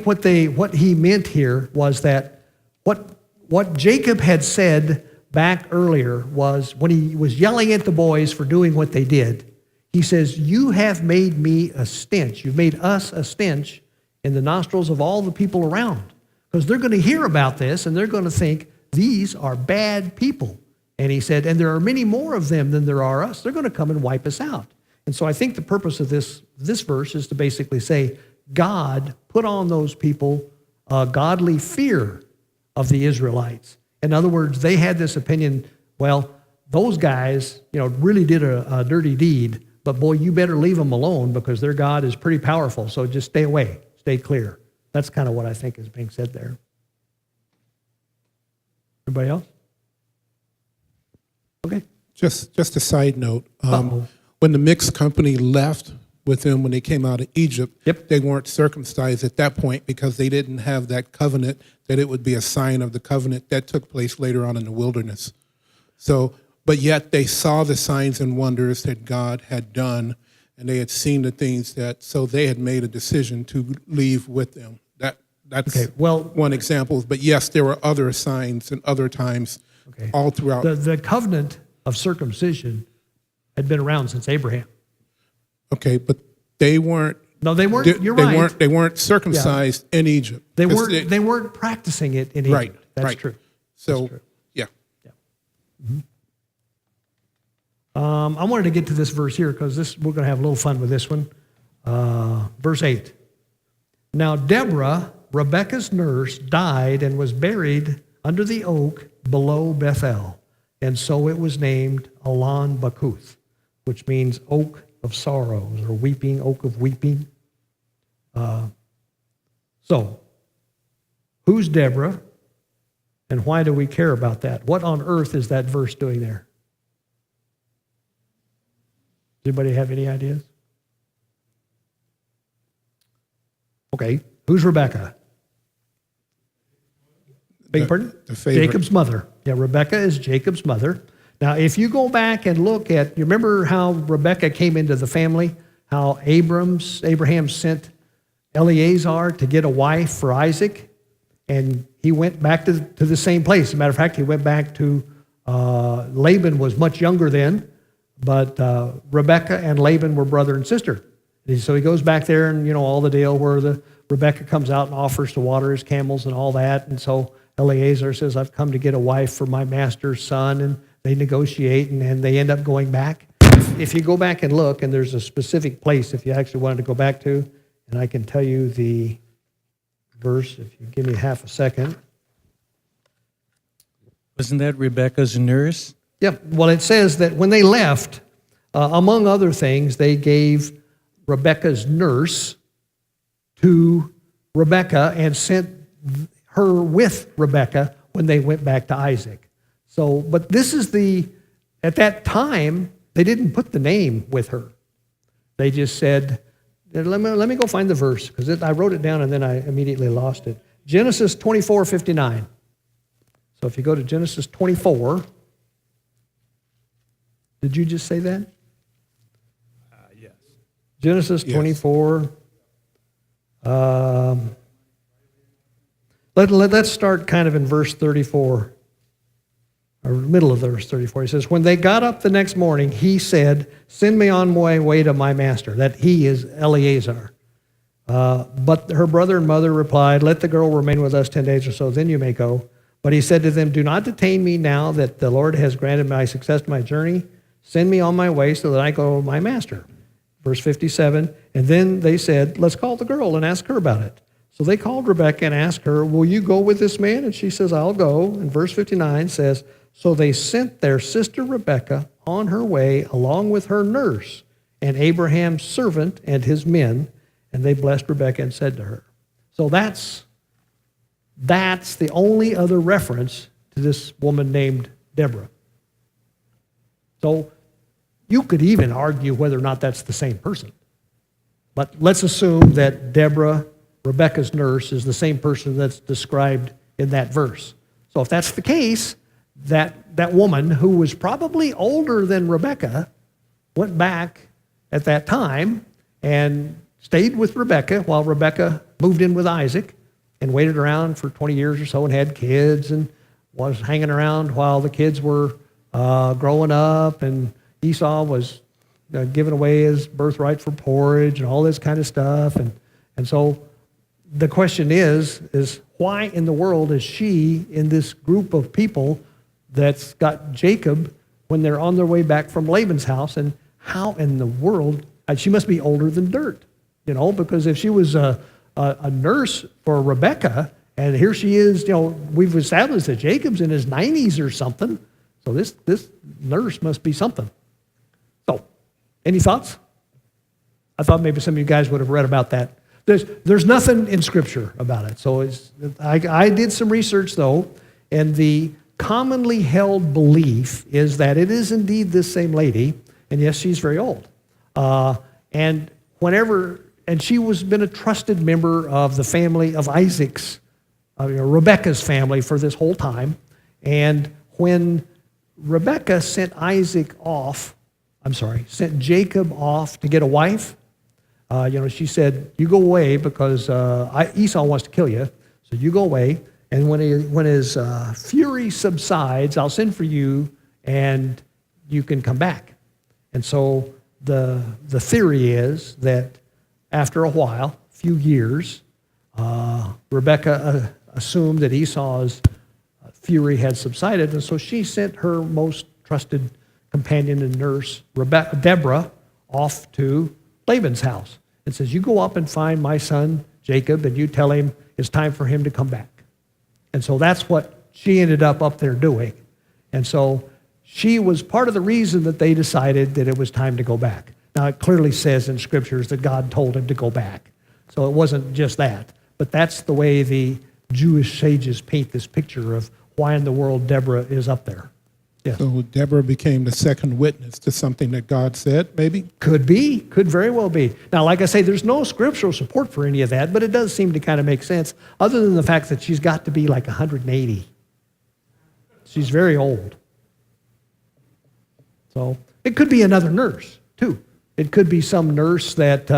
what he meant here was that what Jacob had said back earlier was, when he was yelling at the boys for doing what they did, he says, you have made me a stench. You've made us a stench in the nostrils of all the people around. Because they're going to hear about this and they're going to think, these are bad people. And he said, and there are many more of them than there are us. They're going to come and wipe us out. And so I think the purpose of this verse is to basically say, God put on those people a godly fear of the Israelites. In other words, they had this opinion, well, those guys, really did a dirty deed, but boy, you better leave them alone because their God is pretty powerful. So just stay away, stay clear. That's kind of what I think is being said there. Everybody else? Okay. Just a side note. When the mixed company left with them when they came out of Egypt, Yep. they weren't circumcised at that point because they didn't have that covenant, that it would be a sign of the covenant that took place later on in the wilderness. So, but yet they saw the signs and wonders that God had done, and they had seen the things so they had made a decision to leave with them. That's Okay, well, one example. But yes, there were other signs and other times all throughout. the covenant of circumcision had been around since Abraham. Okay, but they weren't. No, they weren't. You're right. They weren't circumcised in Egypt. They 'Cause weren't. They weren't practicing it in Egypt. Right. That's right. true. So, That's true. yeah. I wanted to get to this verse here because we're going to have a little fun with this one. Verse 8. Now Deborah, Rebekah's nurse, died and was buried under the oak below Bethel, and so it was named Alon Bakuth, which means oak of sorrows or weeping, oak of weeping. So, who's Deborah, and why do we care about that? What on earth is that verse doing there? Does anybody have any ideas? Okay, who's Rebekah? Beg your pardon? The favorite. Jacob's mother. Yeah, Rebekah is Jacob's mother. Now, if you go back and look at, you remember how Rebekah came into the family? How Abraham sent Eleazar to get a wife for Isaac, and he went back to the same place. As a matter of fact, he went back to, Laban was much younger then, but Rebekah and Laban were brother and sister. And so he goes back there, and all the deal where Rebekah comes out and offers to water his camels and all that. And so Eleazar says, I've come to get a wife for my master's son, and they negotiate, and they end up going back. If you go back and look, and there's a specific place if you actually wanted to go back to, and I can tell you the verse if you give me half a second. Wasn't that Rebecca's nurse? Yep. Well, it says that when they left, among other things, they gave Rebekah's nurse to Rebekah and sent her with Rebekah when they went back to Isaac. So, but this is at that time, they didn't put the name with her. They just said, let me go find the verse, because I wrote it down and then I immediately lost it. Genesis 24:59. So if you go to Genesis 24, did you just say that? Yes. Genesis Yes. 24. Let's start kind of in verse 34, or middle of verse 34. He says, when they got up the next morning, he said, send me on my way to my master. That he is Eleazar. But her brother and mother replied, "Let the girl remain with us 10 days or so, then you may go." But he said to them, "Do not detain me now that the Lord has granted my success to my journey. Send me on my way so that I go to my master." Verse 57, and then they said, "Let's call the girl and ask her about it." So they called Rebekah and asked her, "Will you go with this man?" And she says, "I'll go." And verse 59 says, so they sent their sister Rebekah on her way along with her nurse and Abraham's servant and his men, and they blessed Rebekah and said to her. So that's the only other reference to this woman named Deborah. So you could even argue whether or not that's the same person. But let's assume that Deborah, Rebekah's nurse, is the same person that's described in that verse. So if that's the case, that woman, who was probably older than Rebekah, went back at that time and stayed with Rebekah while Rebekah moved in with Isaac and waited around for 20 years or so and had kids and was hanging around while the kids were growing up, and Esau was giving away his birthright for porridge and all this kind of stuff. And so the question is why in the world is she in this group of people that's got Jacob when they're on their way back from Laban's house? And how in the world, she must be older than dirt, because if she was a nurse for Rebekah, and here she is, we've established that Jacob's in his 90s or something, so this nurse must be something. So, any thoughts? I thought maybe some of you guys would have read about that. There's nothing in Scripture about it. So I did some research, though, and the commonly held belief is that it is indeed this same lady, and yes, she's very old. And she was been a trusted member of the family of Isaac's, Rebekah's family for this whole time. And when Rebekah sent sent Jacob off to get a wife, she said, "You go away because Esau wants to kill you, so you go away. And when his fury subsides, I'll send for you, and you can come back." And so the theory is that after a while, a few years, Rebekah assumed that Esau's fury had subsided, and so she sent her most trusted companion and nurse, Deborah, off to Laban's house and says, "You go up and find my son Jacob, and you tell him it's time for him to come back." And so that's what she ended up there doing. And so she was part of the reason that they decided that it was time to go back. Now, it clearly says in Scriptures that God told him to go back. So it wasn't just that. But that's the way the Jewish sages paint this picture of why in the world Deborah is up there. Yes. So Deborah became the second witness to something that God said, maybe? Could be. Could very well be. Now, like I say, there's no scriptural support for any of that, but it does seem to kind of make sense, other than the fact that she's got to be like 180. She's very old. So it could be another nurse, too. It could be some nurse that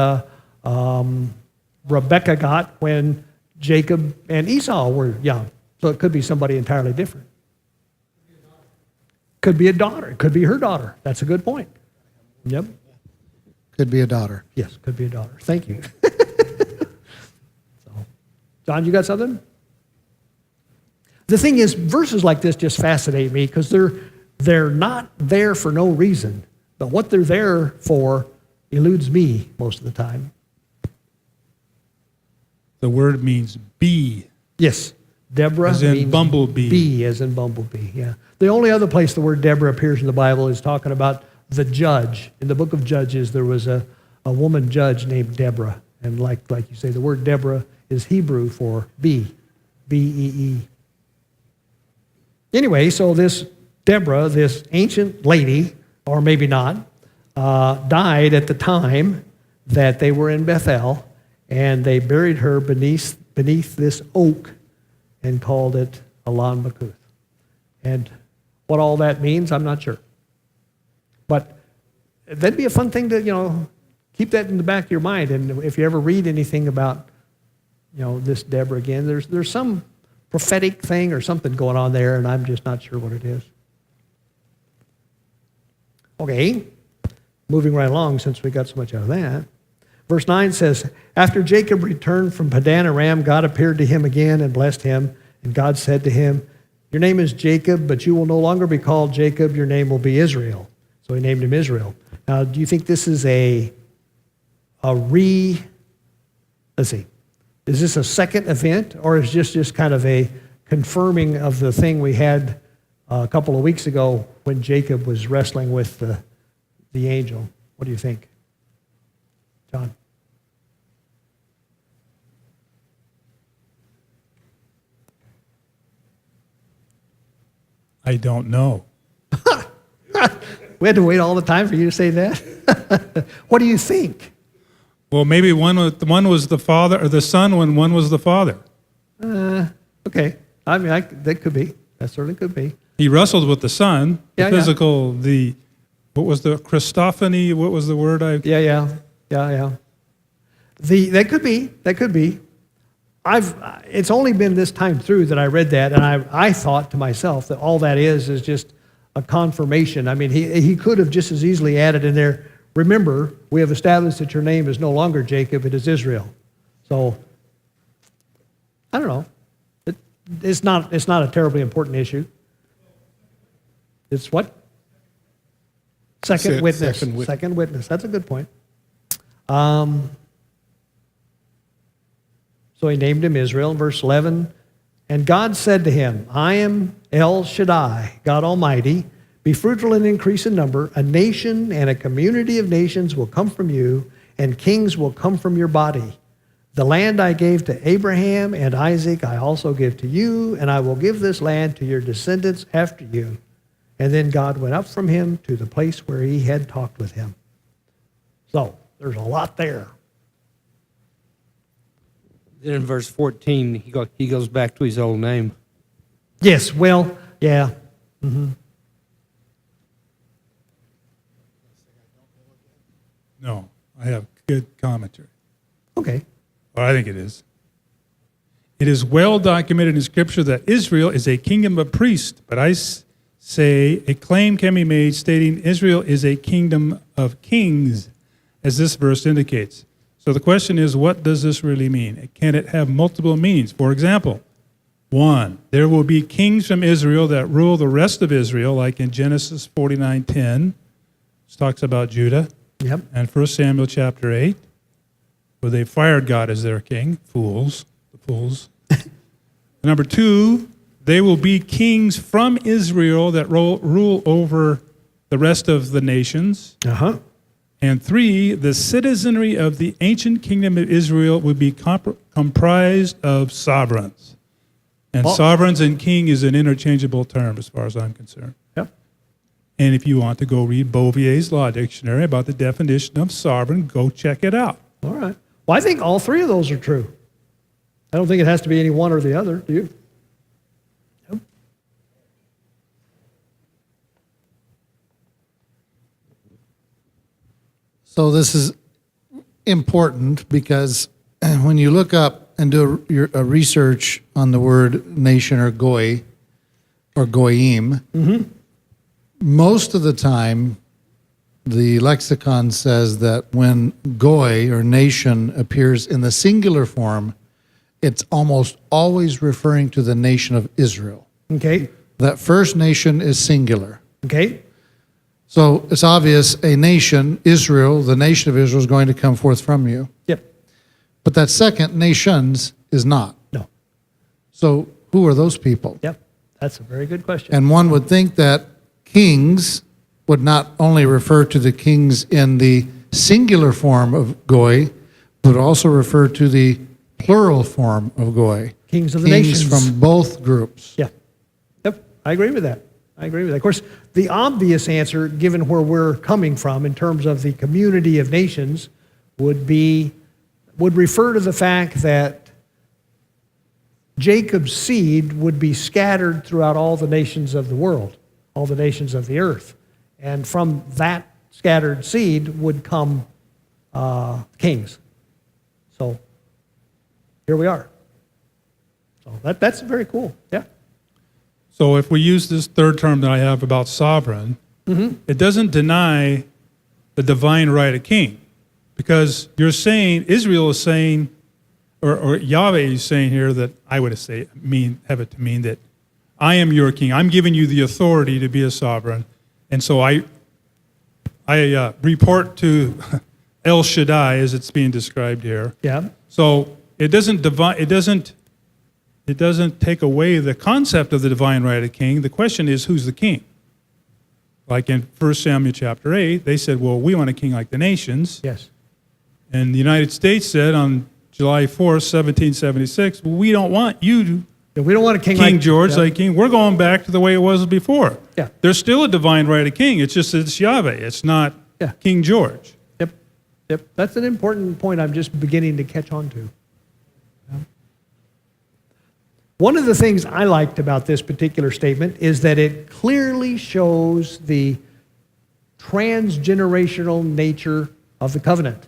Rebekah got when Jacob and Esau were young. So it could be somebody entirely different. Could be a daughter. It could be her daughter. That's a good point. Yep. Could be a daughter. Yes, could be a daughter. Thank you. So, John, you got something? The thing is, verses like this just fascinate me because they're not there for no reason. But what they're there for eludes me most of the time. The word means bee. Yes. Deborah as in means bumblebee. Bee as in bumblebee, yeah. The only other place the word Deborah appears in the Bible is talking about the judge. In the book of Judges, there was a woman judge named Deborah. And like you say, the word Deborah is Hebrew for bee, B-E-E. Anyway, so this Deborah, this ancient lady, or maybe not, died at the time that they were in Bethel, and they buried her beneath this oak and called it Elon Makuth. And what all that means, I'm not sure. But that'd be a fun thing to, keep that in the back of your mind. And if you ever read anything about, this Deborah again, there's some prophetic thing or something going on there, and I'm just not sure what it is. Okay, moving right along since we got so much out of that. Verse 9 says, after Jacob returned from Padan Aram, God appeared to him again and blessed him. And God said to him, your name is Jacob, but you will no longer be called Jacob. Your name will be Israel. So he named him Israel. Now, do you think this is let's see, is this a second event, or is this just kind of a confirming of the thing we had a couple of weeks ago when Jacob was wrestling with the angel? What do you think, John? I don't know. We had to wait all the time for you to say that? What do you think? Well, maybe one was the father or the son when one was the father. Okay. I mean, that could be. That certainly could be. He wrestled with the son, Yeah, the physical, what was the Christophany? What was the word Yeah. That could be. That could be. It's only been this time through that I read that, and I thought to myself that all that is just a confirmation. I mean, he could have just as easily added in there, remember, we have established that your name is no longer Jacob, it is Israel. So, I don't know. It's not a terribly important issue. It's what? Second witness. Second witness. That's a good point. So he named him Israel in verse 11. And God said to him, I am El Shaddai, God Almighty. Be fruitful and increase in number. A nation and a community of nations will come from you, and kings will come from your body. The land I gave to Abraham and Isaac I also give to you, and I will give this land to your descendants after you. And then God went up from him to the place where he had talked with him. So, there's a lot there. Then in verse 14, he goes back to his old name. Yes, well, yeah. Mm-hmm. No, I have good commentary. Okay. Well, I think it is. It is well documented in Scripture that Israel is a kingdom of priests, but I say a claim can be made stating Israel is a kingdom of kings, as this verse indicates. So the question is, what does this really mean? Can it have multiple meanings? For example, 1, there will be kings from Israel that rule the rest of Israel, like in Genesis 49:10, which talks about Judah. Yep. And 1 Samuel chapter 8, where they fired God as their king. Fools. The fools. Number 2, they will be kings from Israel that rule over the rest of the nations. Uh-huh. And 3, the citizenry of the ancient kingdom of Israel would be comprised of sovereigns. And sovereigns and king is an interchangeable term as far as I'm concerned. Yep. And if you want to go read Bovier's Law Dictionary about the definition of sovereign, go check it out. All right. Well, I think all three of those are true. I don't think it has to be any one or the other. Do you? Nope. So this is important because when you look up and do a research on the word nation or goy or goyim, most of the time the lexicon says that when goy or nation appears in the singular form, it's almost always referring to the nation of Israel. Okay. That first nation is singular. Okay. So it's obvious a nation, Israel, the nation of Israel is going to come forth from you. Yep. But that second, nations, is not. No. So who are those people? Yep. That's a very good question. And one would think that kings would not only refer to the kings in the singular form of goy, but also refer to the plural form of goy. Kings of the nations. From both groups. Yeah. Yep. I agree with that. I agree with that. Of course, the obvious answer, given where we're coming from in terms of the community of nations, would refer to the fact that Jacob's seed would be scattered throughout all the nations of the world, all the nations of the earth. And from that scattered seed would come kings. So here we are. So that's very cool. Yeah. So if we use this third term that I have about sovereign, it doesn't deny the divine right of king. Because you're saying, Israel is saying, or Yahweh is saying here that I would have it to mean that I am your king. I'm giving you the authority to be a sovereign. And so I report to El Shaddai as it's being described here. Yeah. So it doesn't take away the concept of the divine right of king. The question is, who's the king? Like in 1 Samuel chapter 8, they said, well, we want a king like the nations. Yes. And the United States said on July 4th, 1776, well, we don't want you to We don't want a king King like George, yeah. like king. We're going back to the way it was before. Yeah. There's still a divine right of king. It's just it's Yahweh. It's not Yeah. King George. Yep. That's an important point I'm just beginning to catch on to. Yeah. One of the things I liked about this particular statement is that it clearly shows the transgenerational nature of the covenant.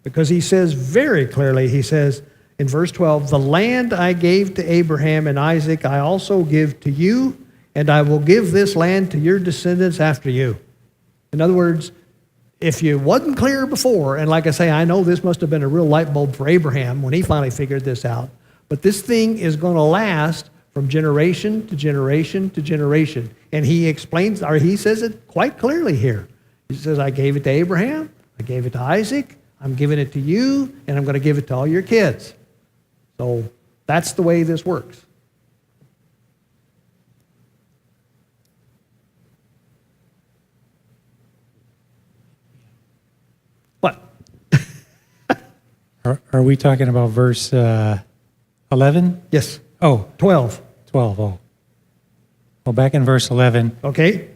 Because he says very clearly, he says in verse 12, the land I gave to Abraham and Isaac I also give to you, and I will give this land to your descendants after you. In other words, if you wasn't clear before, and like I say, I know this must have been a real light bulb for Abraham when he finally figured this out, but this thing is going to last from generation to generation to generation. And he explains, or he says it quite clearly here. He says, I gave it to Abraham, I gave it to Isaac, I'm giving it to you, and I'm going to give it to all your kids. So that's the way this works. What? Are we talking about verse 11? Yes. Oh, 12. 12. Oh. Well, back in verse 11. Okay.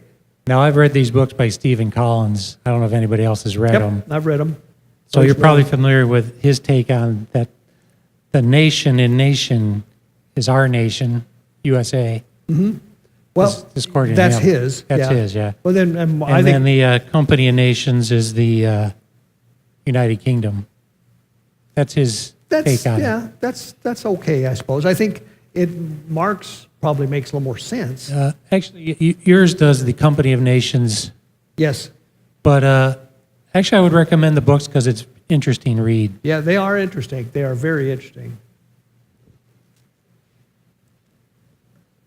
Now, I've read these books by Stephen Collins. I don't know if anybody else has read them. I've read them. So you're probably familiar with his take on that the nation in nation is our nation, USA. Mm-hmm. Well, according that's to him. his. That's his, yeah. Well, then, And I then think the company of nations is the United Kingdom. That's his take on it. that's okay, I suppose. I think Mark's probably makes a little more sense. Actually, yours does the company of nations. Yes. But actually, I would recommend the books because it's interesting read. Yeah, they are interesting. They are very interesting.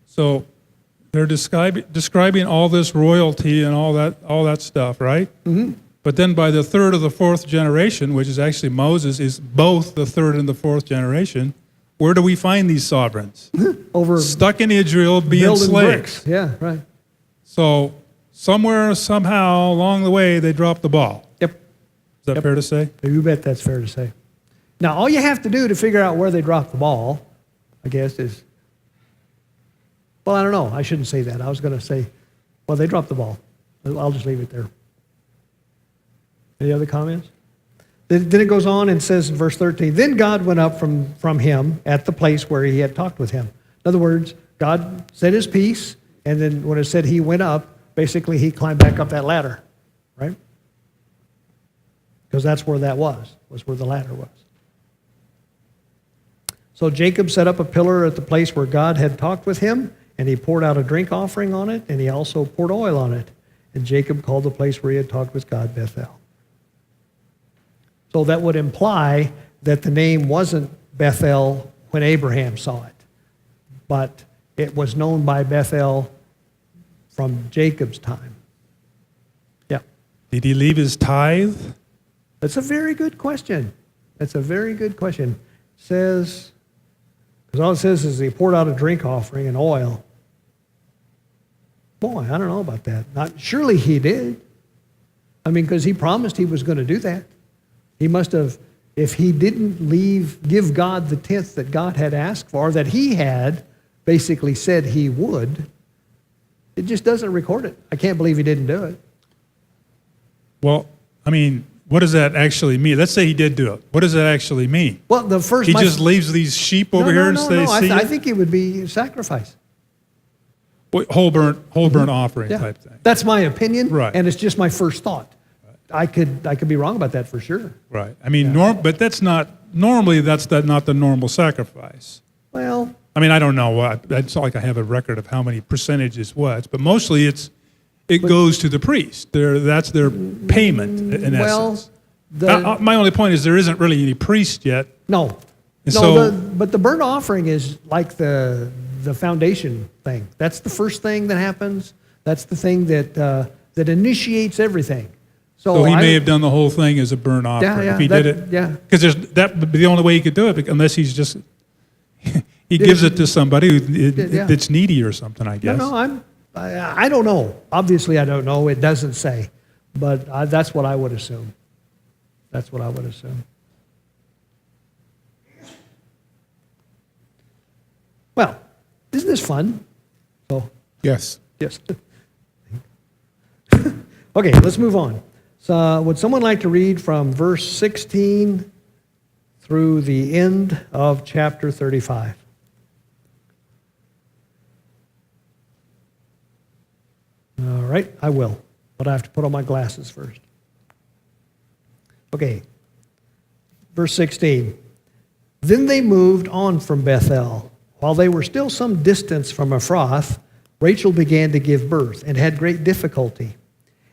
So they're describing all this royalty and all that stuff, right? Mm-hmm. But then by the third or the fourth generation, which is actually Moses, is both the third and the fourth generation, where do we find these sovereigns? Over stuck in Israel, being building slaves. bricks. Yeah, right. So somewhere, somehow, along the way, they dropped the ball. Yep. Is that fair to say? You bet that's fair to say. Now, all you have to do to figure out where they dropped the ball, I guess, is, well, I don't know. I shouldn't say that. I was going to say, well, they dropped the ball. I'll just leave it there. Any other comments? Then it goes on and says in verse 13, then God went up from him at the place where he had talked with him. In other words, God said his piece, and then when it said he went up, basically he climbed back up that ladder, right? Because that's where that was where the ladder was. So Jacob set up a pillar at the place where God had talked with him, and he poured out a drink offering on it, and he also poured oil on it. And Jacob called the place where he had talked with God Bethel. So that would imply that the name wasn't Bethel when Abraham saw it, but it was known by Bethel from Jacob's time. Yeah. Did he leave his tithe? That's a very good question. That's a very good question. It says, because all it says is he poured out a drink offering and oil. Boy, I don't know about that. Surely he did. I mean, because he promised he was going to do that. He must have, if he didn't give God the tenth that God had asked for, that he had basically said he would, it just doesn't record it. I can't believe he didn't do it. Well, I mean, what does that actually mean? Let's say he did do it. What does that actually mean? Well, the first... He just leaves these sheep over here and say, see I think it would be sacrifice. Whole burnt offering type thing. That's my opinion, Right. And it's just my first thought. I could be wrong about that for sure. Right. I mean, but that's not normally. That's not the normal sacrifice. Well, I mean, I don't know. It's not like I have a record of how many percentages was, but mostly it goes to the priest. That's their payment in essence. My only point is there isn't really any priest yet. No. And No, so- but the burnt offering is like the foundation thing. That's the first thing that happens. That's the thing that initiates everything. So he may have done the whole thing as a burnt offering yeah, if he that- did it. yeah. Because that would be the only way he could do it, unless he's just he gives it to somebody Yeah. that's needy or something. I guess. No, I don't know. Obviously, I don't know. It doesn't say, but that's what I would assume. That's what I would assume. Well, isn't this fun? So, Yes. yes. Okay, let's move on. So, would someone like to read from verse 16 through the end of chapter 35? All right, I will, but I have to put on my glasses first. Okay, verse 16. Then they moved on from Bethel. While they were still some distance from Ephrath, Rachel began to give birth and had great difficulty.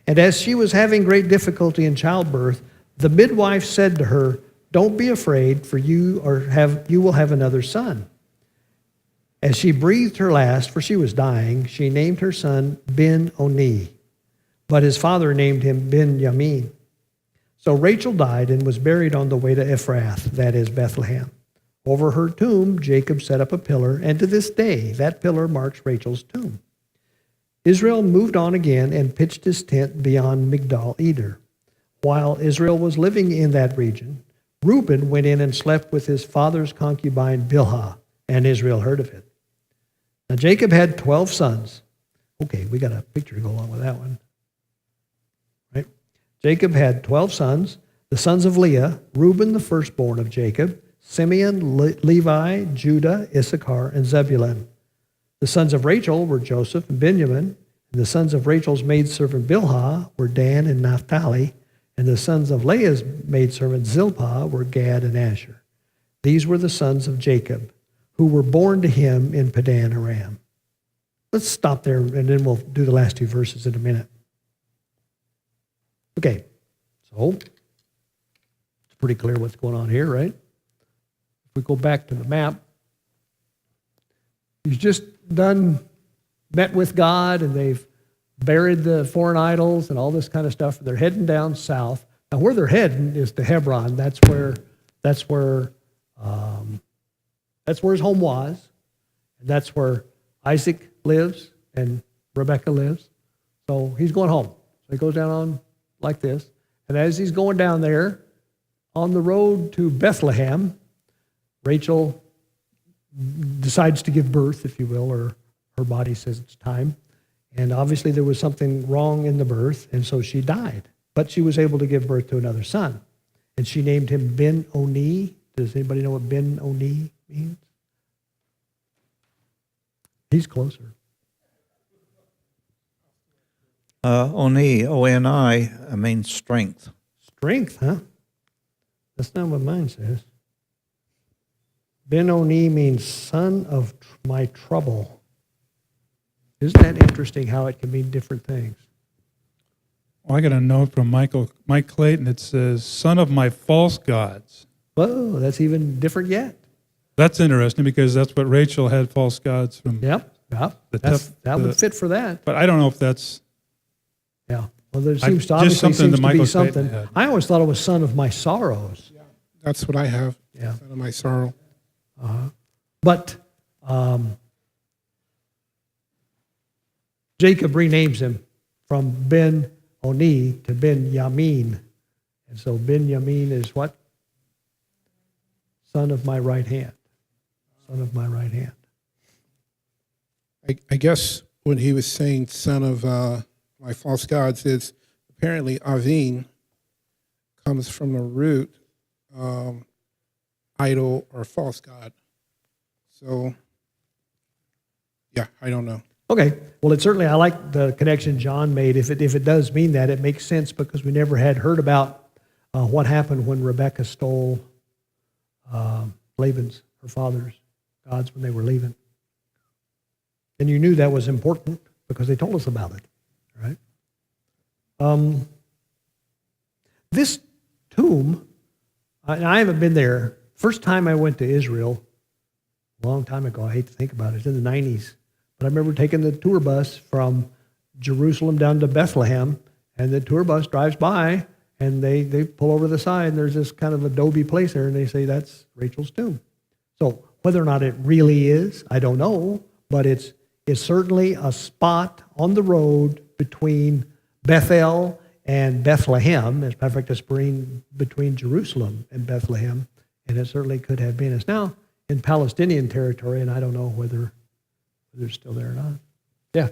And as she was having great difficulty in childbirth, the midwife said to her, "Don't be afraid, for you will have another son." As she breathed her last, for she was dying, she named her son Ben-Oni, but his father named him Ben-Yamin. So Rachel died and was buried on the way to Ephrath, that is Bethlehem. Over her tomb, Jacob set up a pillar, and to this day, that pillar marks Rachel's tomb. Israel moved on again and pitched his tent beyond Migdal Eder. While Israel was living in that region, Reuben went in and slept with his father's concubine Bilhah, and Israel heard of it. Now Jacob had 12 sons. Okay, we got a picture to go along with that one. Right? Jacob had 12 sons, the sons of Leah, Reuben the firstborn of Jacob, Simeon, Levi, Judah, Issachar, and Zebulun. The sons of Rachel were Joseph and Benjamin, and the sons of Rachel's maidservant Bilhah were Dan and Naphtali, and the sons of Leah's maidservant Zilpah were Gad and Asher. These were the sons of Jacob, who were born to him in Padan Aram. Let's stop there, and then we'll do the last two verses in a minute. Okay, so it's pretty clear what's going on here, right? If we go back to the map, he's just met with God, and they've buried the foreign idols and all this kind of stuff. They're heading down south. Now, where they're heading is to Hebron. That's where his home was, and that's where Isaac lives and Rebekah lives. So he's going home. So he goes down on like this, and as he's going down there on the road to Bethlehem, Rachel decides to give birth, if you will, or her body says it's time. And obviously there was something wrong in the birth, and so she died. But she was able to give birth to another son. And she named him Ben-Oni. Does anybody know what Ben-Oni means? He's closer. Oni, O-N-I, means strength. Strength, huh? That's not what mine says. Ben-Oni means son of my trouble. Isn't that interesting how it can mean different things? Well, I got a note from Mike Clayton that says, "Son of my false gods." Whoa, that's even different yet. That's interesting because that's what Rachel had false gods from. Yep. That would fit for that. But I don't know if that's. Yeah. Well, there seems to just obviously something seems that to Michael be Clayton something. had. I always thought it was son of my sorrows. That's what I have. Yeah. Son of my sorrow. But Jacob renames him from Ben-Oni to Ben-Yamin. And so Ben-Yamin is what? Son of my right hand. Son of my right hand. I guess when he was saying son of my false gods is apparently Avin comes from the root idol or false god. So, yeah, I don't know. Okay. Well, it certainly, I like the connection John made. If it does mean that, it makes sense because we never had heard about what happened when Rebekah stole Laban's, her father's gods when they were leaving. And you knew that was important because they told us about it, right? This tomb, and I haven't been there. First time I went to Israel, a long time ago, I hate to think about it, it's in the 90s. But I remember taking the tour bus from Jerusalem down to Bethlehem, and the tour bus drives by, and they pull over the side, and there's this kind of adobe place there, and they say that's Rachel's tomb. So whether or not it really is, I don't know, but it's certainly a spot on the road between Bethel and Bethlehem. As a matter of fact, it's between Jerusalem and Bethlehem, and it certainly could have been. It's now in Palestinian territory, and I don't know whether it's still there or not. Yeah,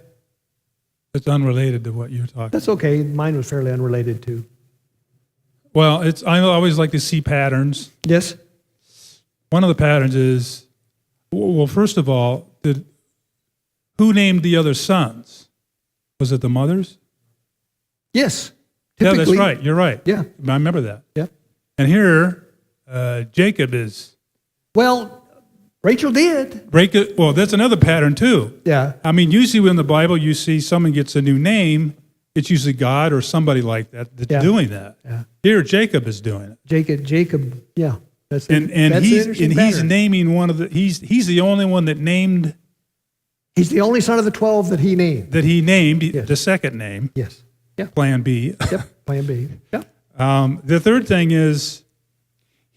It's unrelated to what you're talking that's okay. Mine was fairly unrelated too. Well, I always like to see patterns. Yes? One of the patterns is, well, first of all, who named the other sons? Was it the mothers? Yes. Yeah, that's Typically. right. You're right. Yeah. I remember that. Yeah. And here, Jacob is. Well, Rachel did. Well, that's another pattern too. Yeah. I mean, usually in the Bible, you see someone gets a new name, it's usually God or somebody like that that's Yeah. doing that. Yeah. Here, Jacob is doing it. Jacob, yeah. That's And that's he's an interesting he's pattern. naming one of the he's the only one that named He's the only son of the 12 that he named. the second name, Yes. Yeah. Plan B. Yep. Plan B. Yep. The third thing is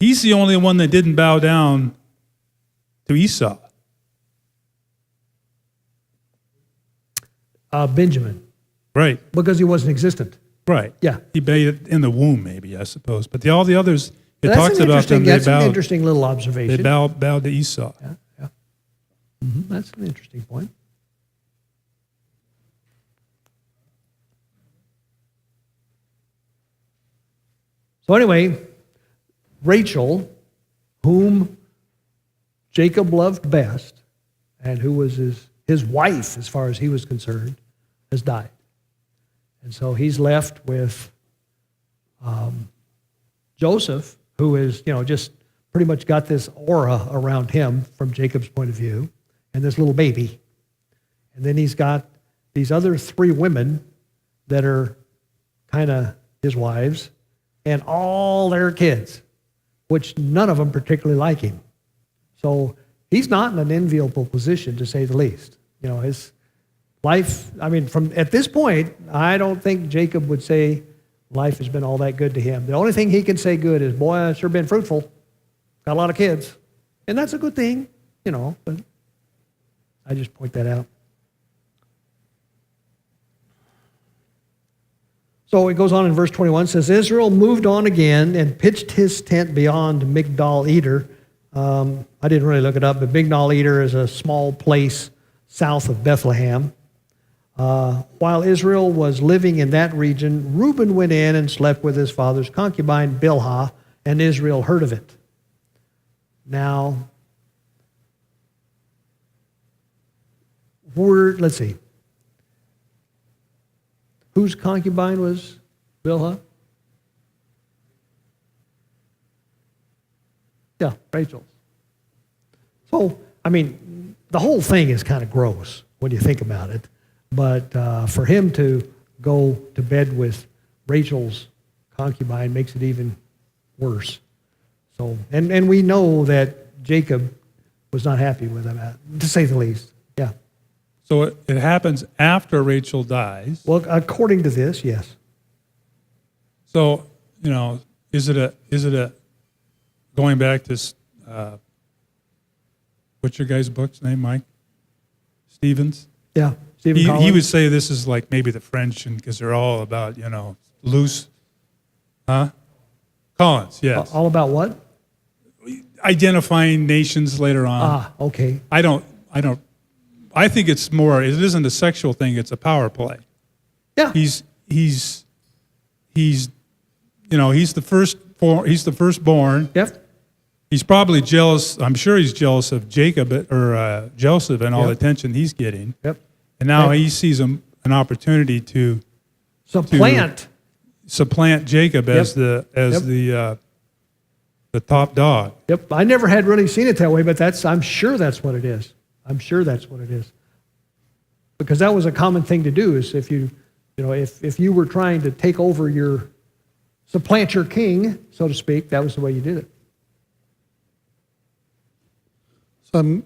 he's the only one that didn't bow down to Esau. Benjamin, Right. because he wasn't existent. Right. Yeah. He bathed in the womb, maybe, I suppose. But all the others, it That's talks an about them. interesting- That's an interesting little observation. They bowed to Esau. Yeah. Yeah. That's an interesting point. So anyway, Rachel, whom Jacob loved best, and who was his wife as far as he was concerned, has died. And so he's left with Joseph, who is, just pretty much got this aura around him from Jacob's point of view, and this little baby. And then he's got these other three women that are kind of his wives, and all their kids, which none of them particularly like him. So he's not in an enviable position, to say the least. His life, from at this point, I don't think Jacob would say life has been all that good to him. The only thing he can say good is, boy, I've sure been fruitful. Got a lot of kids. And that's a good thing, but I just point that out. So it goes on in verse 21, says, Israel moved on again and pitched his tent beyond Migdal Eder. I didn't really look it up, but Migdal Eder is a small place south of Bethlehem. While Israel was living in that region, Reuben went in and slept with his father's concubine Bilhah, and Israel heard of it. Now, let's see. Whose concubine was Bilhah? Yeah, Rachel's. So, the whole thing is kind of gross when you think about it. But for him to go to bed with Rachel's concubine makes it even worse. So, and we know that Jacob was not happy with that, to say the least. Yeah. So it happens after Rachel dies. Well, according to this, yes. So, is it a going back to what's your guy's book's name, Mike? Stevens? Yeah. Stephen He Collins? would say this is like maybe the French, and because they're all about, loose. Huh? Collins, yes. All about what? Identifying nations later on. Okay. I think it's more, it isn't a sexual thing, it's a power play. Yeah. He's the firstborn. Yep. He's probably jealous. I'm sure he's jealous of Jacob or Joseph and all the Yep. attention he's getting. Yep. And now Yep. he sees an opportunity to Supplant. Jacob Yep. as the top dog. Yep. I never had really seen it that way, but I'm sure that's what it is. I'm sure that's what it is. Because that was a common thing to do, is if you were trying to take over your supplant your king, so to speak, that was the way you did it. So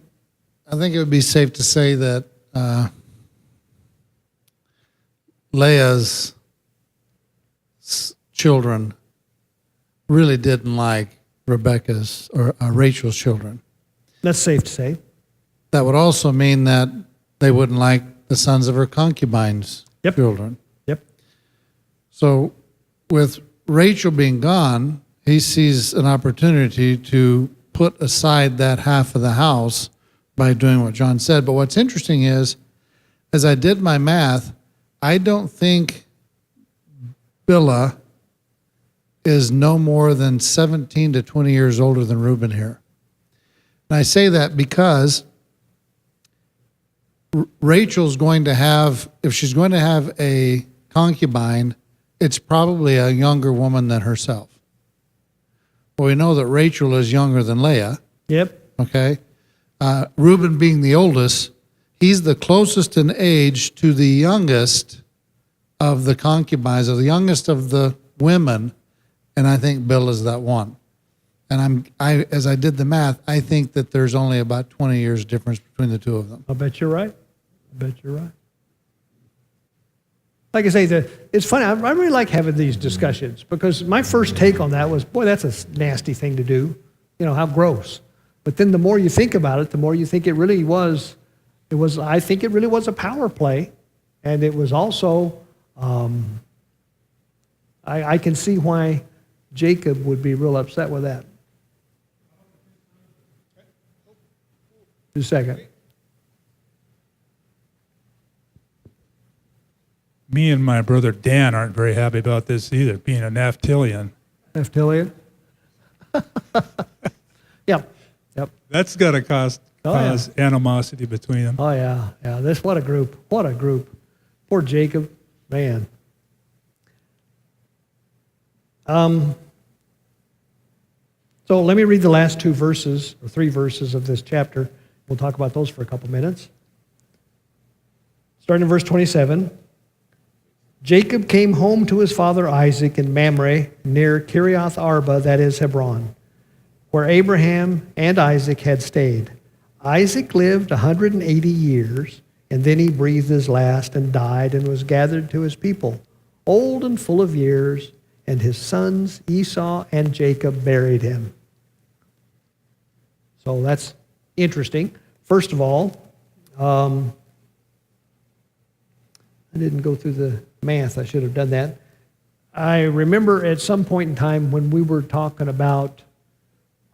I think it would be safe to say that Leah's children really didn't like Rebecca's or Rachel's children. That's safe to say. That would also mean that they wouldn't like the sons of her concubines' Yep. children. Yep. So with Rachel being gone, he sees an opportunity to put aside that half of the house by doing what John said. But what's interesting is, as I did my math, I don't think Bilhah is no more than 17 to 20 years older than Reuben here. And I say that because Rachel's going to have, if she's going to have a concubine, it's probably a younger woman than herself. Well, we know that Rachel is younger than Leah, Yep. okay? Reuben being the oldest, he's the closest in age to the youngest of the concubines, or the youngest of the women, and I think Bill is that one. And as I did the math, I think that there's only about 20 years difference between the two of them. I bet you're right. I bet you're right. Like I say, it's funny. I really like having these discussions because my first take on that was, boy, that's a nasty thing to do. You know, how gross. But then the more you think about it, the more you think it really was, I think it really was a power play. And it was also, I can see why Jacob would be real upset with that. Just a second. Me and my brother Dan aren't very happy about this either, being a Naphtalian. Naphtalian? Yep. Yep. That's got to cause yeah. animosity between them. Oh, yeah. Yeah. What a group. What a group. Poor Jacob. Man. So let me read the last two verses, or three verses of this chapter. We'll talk about those for a couple minutes. Starting in verse 27. Jacob came home to his father Isaac in Mamre, near Kiriath Arba, that is Hebron, where Abraham and Isaac had stayed. Isaac lived 180 years, and then he breathed his last and died and was gathered to his people, old and full of years, and his sons Esau and Jacob buried him. So that's interesting. First of all, I didn't go through the math. I should have done that. I remember at some point in time when we were talking about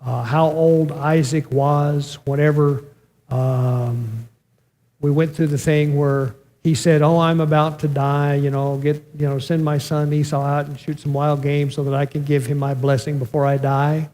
how old Isaac was whenever we went through the thing where he said, "Oh, I'm about to die, send my son Esau out and shoot some wild game so that I can give him my blessing before I die."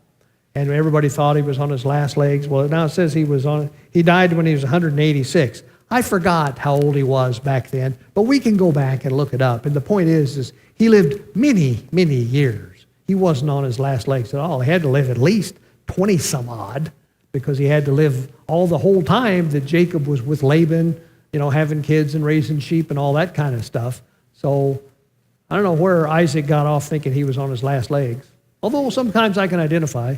And everybody thought he was on his last legs. Well, now it says he died when he was 186. I forgot how old he was back then, but we can go back and look it up. And the point is he lived many, many years. He wasn't on his last legs at all. He had to live at least 20 some odd because he had to live all the whole time that Jacob was with Laban, having kids and raising sheep and all that kind of stuff. So I don't know where Isaac got off thinking he was on his last legs, although sometimes I can identify.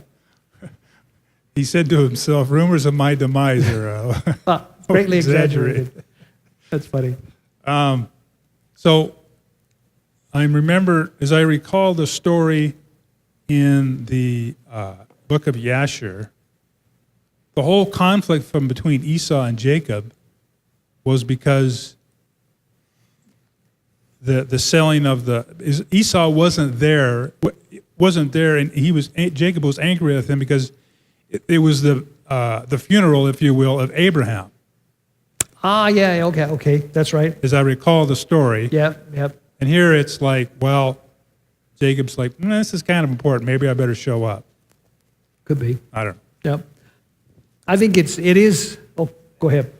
He said to himself, rumors of my demise are greatly exaggerated. That's funny. So I remember, as I recall the story in the book of Yashar, the whole conflict from between Esau and Jacob was because the selling of Esau wasn't there, and Jacob was angry with him because it was the funeral, if you will, of Abraham. Ah, yeah, okay, that's right. As I recall the story. Yep. And here it's like, well, Jacob's like, this is kind of important. Maybe I better show up. Could be. I don't know. Yep. I think it is. Oh, go ahead.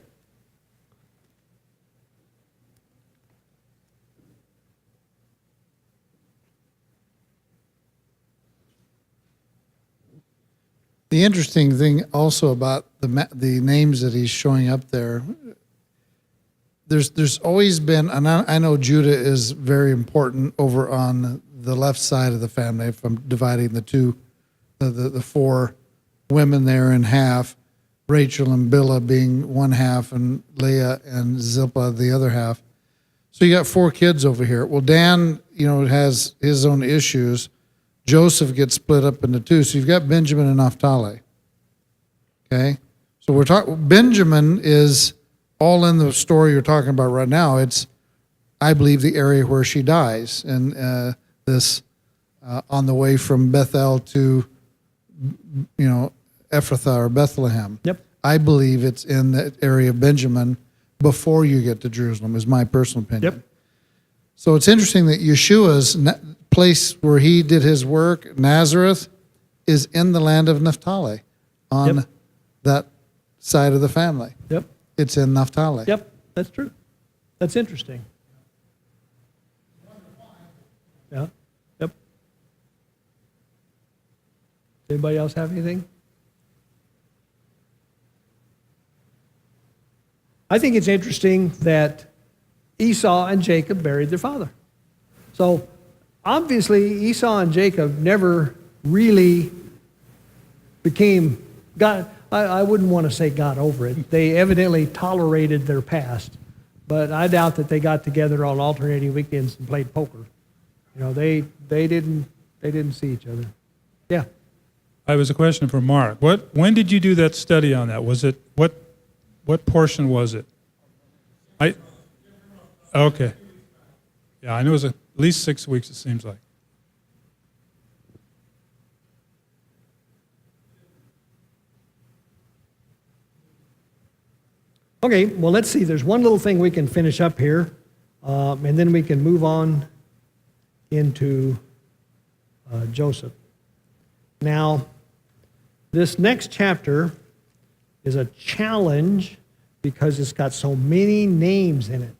The interesting thing also about the names that he's showing up there, there's always been, and I know Judah is very important over on the left side of the family, if I'm dividing the four women there in half, Rachel and Bilhah being one half, and Leah and Zilpah the other half. So you got 4 kids over here. Well, Dan, has his own issues. Joseph gets split up into 2. So you've got Benjamin and Naphtali. Okay? So we're talking, Benjamin is all in the story you're talking about right now. It's, I believe, the area where she dies, and this on the way from Bethel to, Ephrathah or Bethlehem. Yep. I believe it's in that area of Benjamin before you get to Jerusalem, is my personal opinion. Yep. So it's interesting that Yeshua's place where he did his work, Nazareth, is in the land of Naphtali, on Yep. that side of the family. Yep. It's in Naphtali. Yep. That's true. That's interesting. Yeah. Yep. Anybody else have anything? I think it's interesting that Esau and Jacob buried their father. So obviously Esau and Jacob never really became God. I wouldn't want to say got over it. They evidently tolerated their past, but I doubt that they got together on alternating weekends and played poker. They didn't see each other. Yeah. I was a question for Mark. When did you do that study on that? Was it what portion was it? Okay. Yeah, I know it was at least 6 weeks, it seems like. Okay, well, let's see. There's one little thing we can finish up here, and then we can move on into Joseph. Now, this next chapter is a challenge because it's got so many names in it.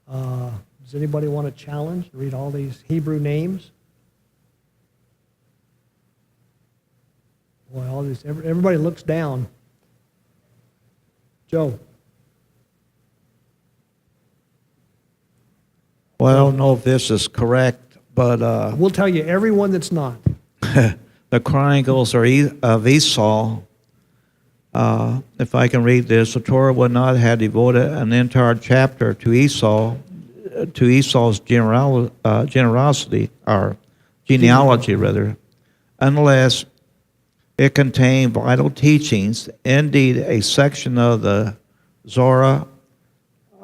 Does anybody want a challenge? Read all these Hebrew names? Boy, all these, everybody looks down. Joe. Well, I don't know if this is correct, but We'll tell you every one that's not. the Chronicles of Esau, if I can read this, the Torah would not have devoted an entire chapter to Esau's generosity, or genealogy rather, unless it contained vital teachings. Indeed, a section of the Zorah,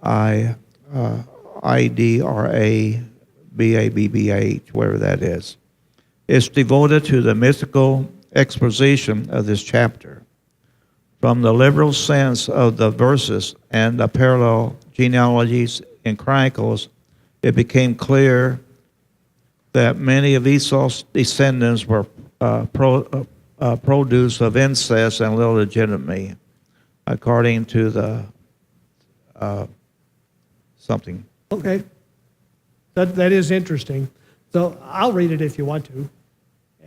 IDRABABBH, whatever that is devoted to the mystical exposition of this chapter. From the liberal sense of the verses and the parallel genealogies in Chronicles, it became clear that many of Esau's descendants were produce of incest and illegitimacy, according to the something. Okay. That is interesting. So I'll read it if you want to.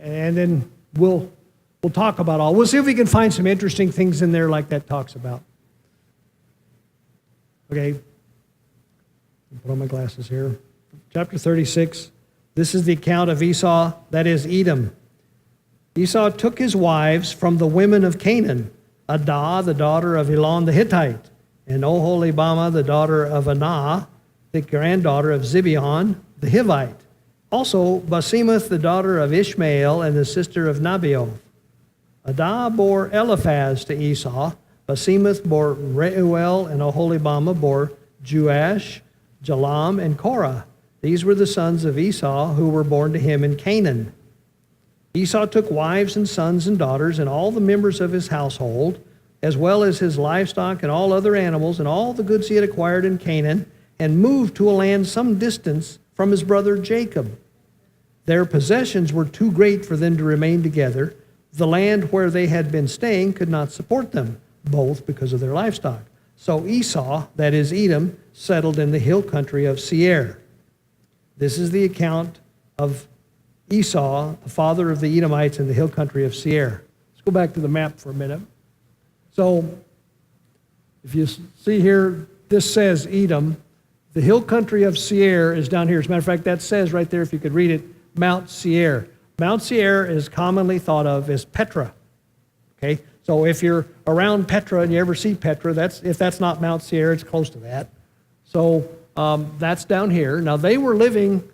And then we'll talk about all. We'll see if we can find some interesting things in there like that talks about. Okay. Put on my glasses here. Chapter 36. This is the account of Esau, that is Edom. Esau took his wives from the women of Canaan, Adah, the daughter of Elon the Hittite, and Oholibamah, the daughter of Anah, the granddaughter of Zibeon the Hivite. Also Basemath, the daughter of Ishmael and the sister of Nabioth. Adah bore Eliphaz to Esau. Basemath bore Reuel, and Oholibamah bore Juash, Jalam, and Korah. These were the sons of Esau who were born to him in Canaan. Esau took wives and sons and daughters and all the members of his household, as well as his livestock and all other animals and all the goods he had acquired in Canaan, and moved to a land some distance from his brother Jacob. Their possessions were too great for them to remain together. The land where they had been staying could not support them, both because of their livestock. So Esau, that is Edom, settled in the hill country of Seir. This is the account of Esau, the father of the Edomites in the hill country of Seir. Let's go back to the map for a minute. So if you see here, this says Edom. The hill country of Seir is down here. As a matter of fact, that says right there, if you could read it, Mount Seir. Mount Seir is commonly thought of as Petra. Okay, so if you're around Petra and you ever see Petra, if that's not Mount Seir, it's close to that. So that's down here. Now they were living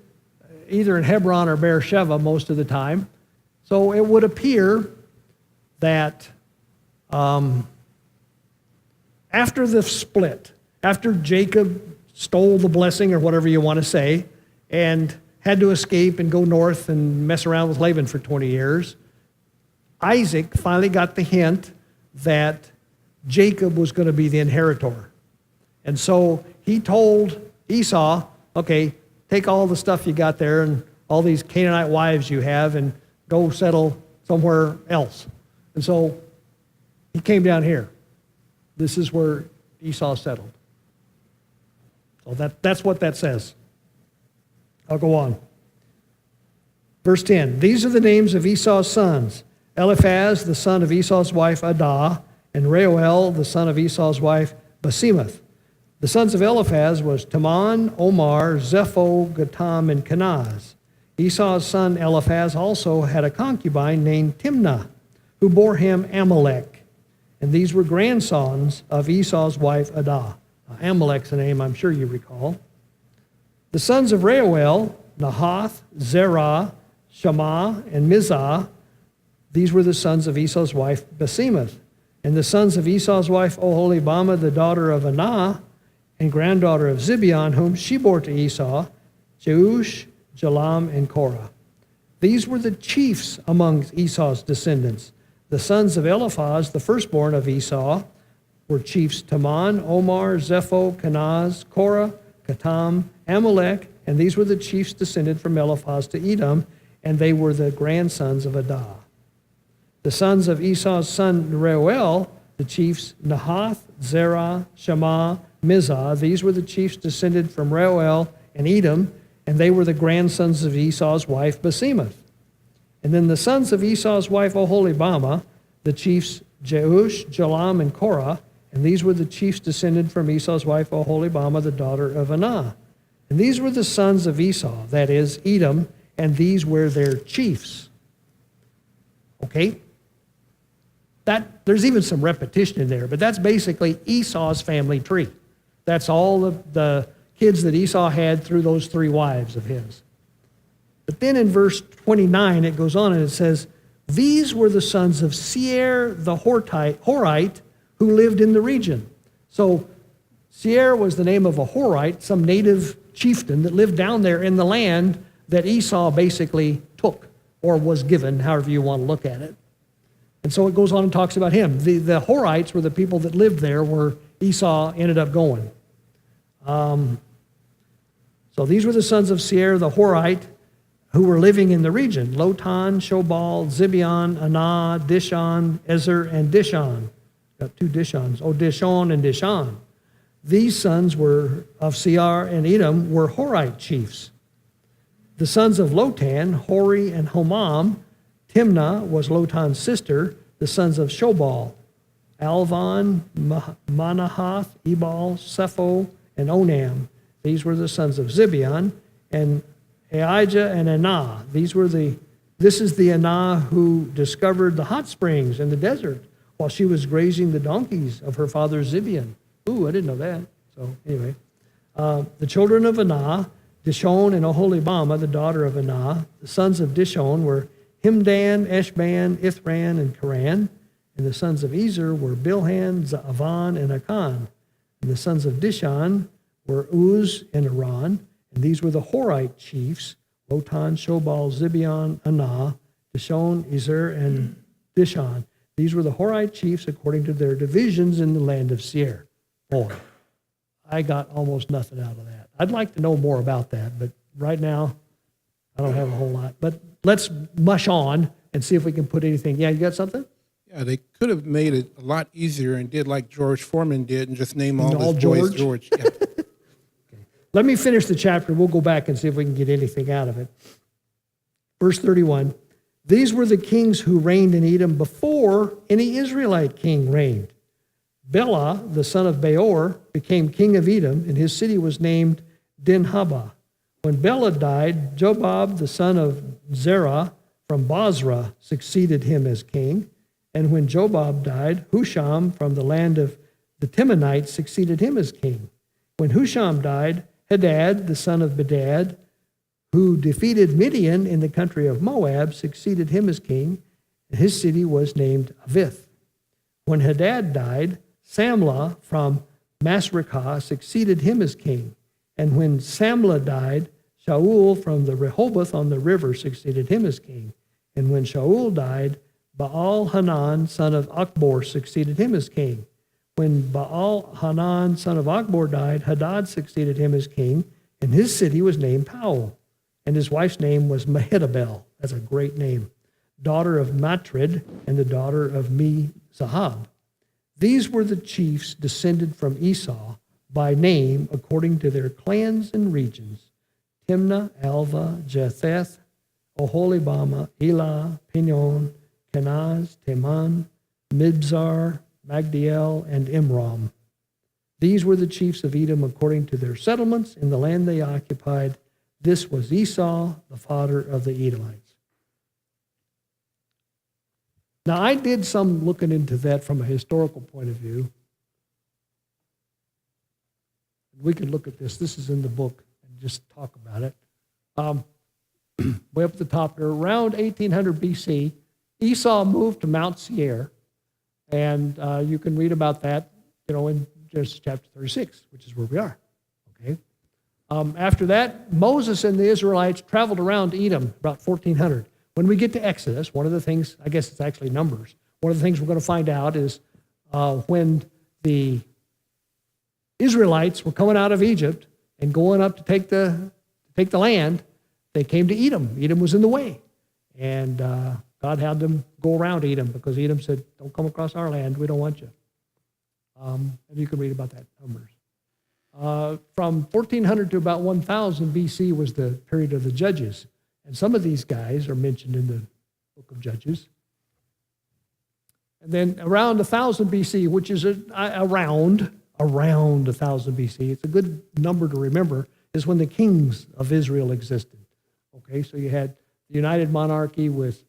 either in Hebron or Beersheba most of the time. So it would appear that after the split, after Jacob stole the blessing or whatever you want to say, and had to escape and go north and mess around with Laban for 20 years, Isaac finally got the hint that Jacob was going to be the inheritor. And so he told Esau, okay, take all the stuff you got there and all these Canaanite wives you have and go settle somewhere else. And so he came down here. This is where Esau settled. So that's what that says. I'll go on. Verse 10, these are the names of Esau's sons: Eliphaz, the son of Esau's wife Adah, and Reuel, the son of Esau's wife Basemath. The sons of Eliphaz was Teman, Omar, Zepho, Gatam, and Kenaz. Esau's son Eliphaz also had a concubine named Timnah, who bore him Amalek. And these were grandsons of Esau's wife Adah. Now, Amalek's a name I'm sure you recall. The sons of Reuel, Nahath, Zerah, Shammah, and Mizah. These were the sons of Esau's wife Basemath. And the sons of Esau's wife Oholibamah, the daughter of Anah, and granddaughter of Zibeon, whom she bore to Esau, Jeush, Jalam, and Korah. These were the chiefs among Esau's descendants. The sons of Eliphaz, the firstborn of Esau, were chiefs Teman, Omar, Zepho, Kenaz, Korah, Gatam, Amalek, and these were the chiefs descended from Eliphaz to Edom, and they were the grandsons of Adah. The sons of Esau's son Reuel, the chiefs Nahath, Zerah, Shammah, Mizah. These were the chiefs descended from Reuel and Edom, and they were the grandsons of Esau's wife Basemath. And then the sons of Esau's wife Oholibamah, the chiefs Jeush, Jalam, and Korah, and these were the chiefs descended from Esau's wife Oholibamah, the daughter of Anah. And these were the sons of Esau, that is, Edom, and these were their chiefs. Okay? There's even some repetition in there, but that's basically Esau's family tree. That's all the kids that Esau had through those three wives of his. But then in verse 29, it goes on and it says, these were the sons of Seir the Horite who lived in the region. So Seir was the name of a Horite, some native chieftain that lived down there in the land that Esau basically took or was given, however you want to look at it. And so it goes on and talks about him. The Horites were the people that lived there where Esau ended up going. So these were the sons of Seir the Horite who were living in the region: Lotan, Shobal, Zibeon, Anah, Dishon, Ezer, and Dishon. Got two Dishons. Oh, Dishon and Dishon. These sons were of Seir and Edom were Horite chiefs. The sons of Lotan, Hori and Homam. Timnah was Lotan's sister. The sons of Shobal, Alvan, Manahath, Ebal, Sepho, and Onam. These were the sons of Zibeon. And Ahijah and Anah. This is the Anah who discovered the hot springs in the desert while she was grazing the donkeys of her father Zibeon. Ooh, I didn't know that. So anyway, the children of Anah, Dishon and Oholibamah, the daughter of Anah. The sons of Dishon were Himdan, Eshban, Ithran, and Karan. And the sons of Ezer were Bilhan, Zaavan, and Akan. And the sons of Dishon were Uz and Aran. And these were the Horite chiefs: Lotan, Shobal, Zibeon, Anah, Dishon, Ezer, and Dishon. These were the Horite chiefs according to their divisions in the land of Seir. Boy, I got almost nothing out of that. I'd like to know more about that, but right now, I don't have a whole lot. But let's mush on and see if we can put anything. Yeah, you got something? Yeah, they could have made it a lot easier and did like George Foreman did and just name all his boys George. Yeah. Let me finish the chapter. We'll go back and see if we can get anything out of it. Verse 31, these were the kings who reigned in Edom before any Israelite king reigned. Bela, the son of Beor, became king of Edom, and his city was named Dinhabah. When Bela died, Jobab, the son of Zerah from Basra, succeeded him as king. And when Jobab died, Husham from the land of the Timonites succeeded him as king. When Husham died, Hadad, the son of Bedad, who defeated Midian in the country of Moab, succeeded him as king, and his city was named Avith. When Hadad died, Samlah from Masrekah succeeded him as king. And when Samlah died, Shaul from the Rehoboth on the river succeeded him as king. And when Shaul died, Baal-Hanan, son of Achbor, succeeded him as king. When Baal-Hanan, son of Achbor, died, Hadad succeeded him as king, and his city was named Powell. And his wife's name was Mehetabel. That's a great name. Daughter of Matred and the daughter of Me-Zahab. These were the chiefs descended from Esau by name according to their clans and regions: Timnah, Alva, Jetheth, Oholibama, Elah, Pinon, Kenaz, Teman, Mibzar, Magdiel, and Imram. These were the chiefs of Edom according to their settlements in the land they occupied. This was Esau, the father of the Edomites. Now, I did some looking into that from a historical point of view. We could look at this. This is in the book and just talk about it. Way up at the top here, around 1800 BC, Esau moved to Mount Seir, and you can read about that, in Genesis chapter 36, which is where we are. Okay. After that, Moses and the Israelites traveled around Edom about 1400. When we get to Exodus, one of the things, I guess it's actually Numbers, one of the things we're going to find out is when the Israelites were coming out of Egypt and going up to take the land, they came to Edom. Edom was in the way. And God had them go around Edom because Edom said, don't come across our land, we don't want you. And you can read about that in Numbers. From 1400 to about 1000 BC was the period of the Judges. And some of these guys are mentioned in the book of Judges. And then around 1000 BC, which is around 1000 BC, it's a good number to remember, is when the kings of Israel existed. Okay, so you had the United Monarchy with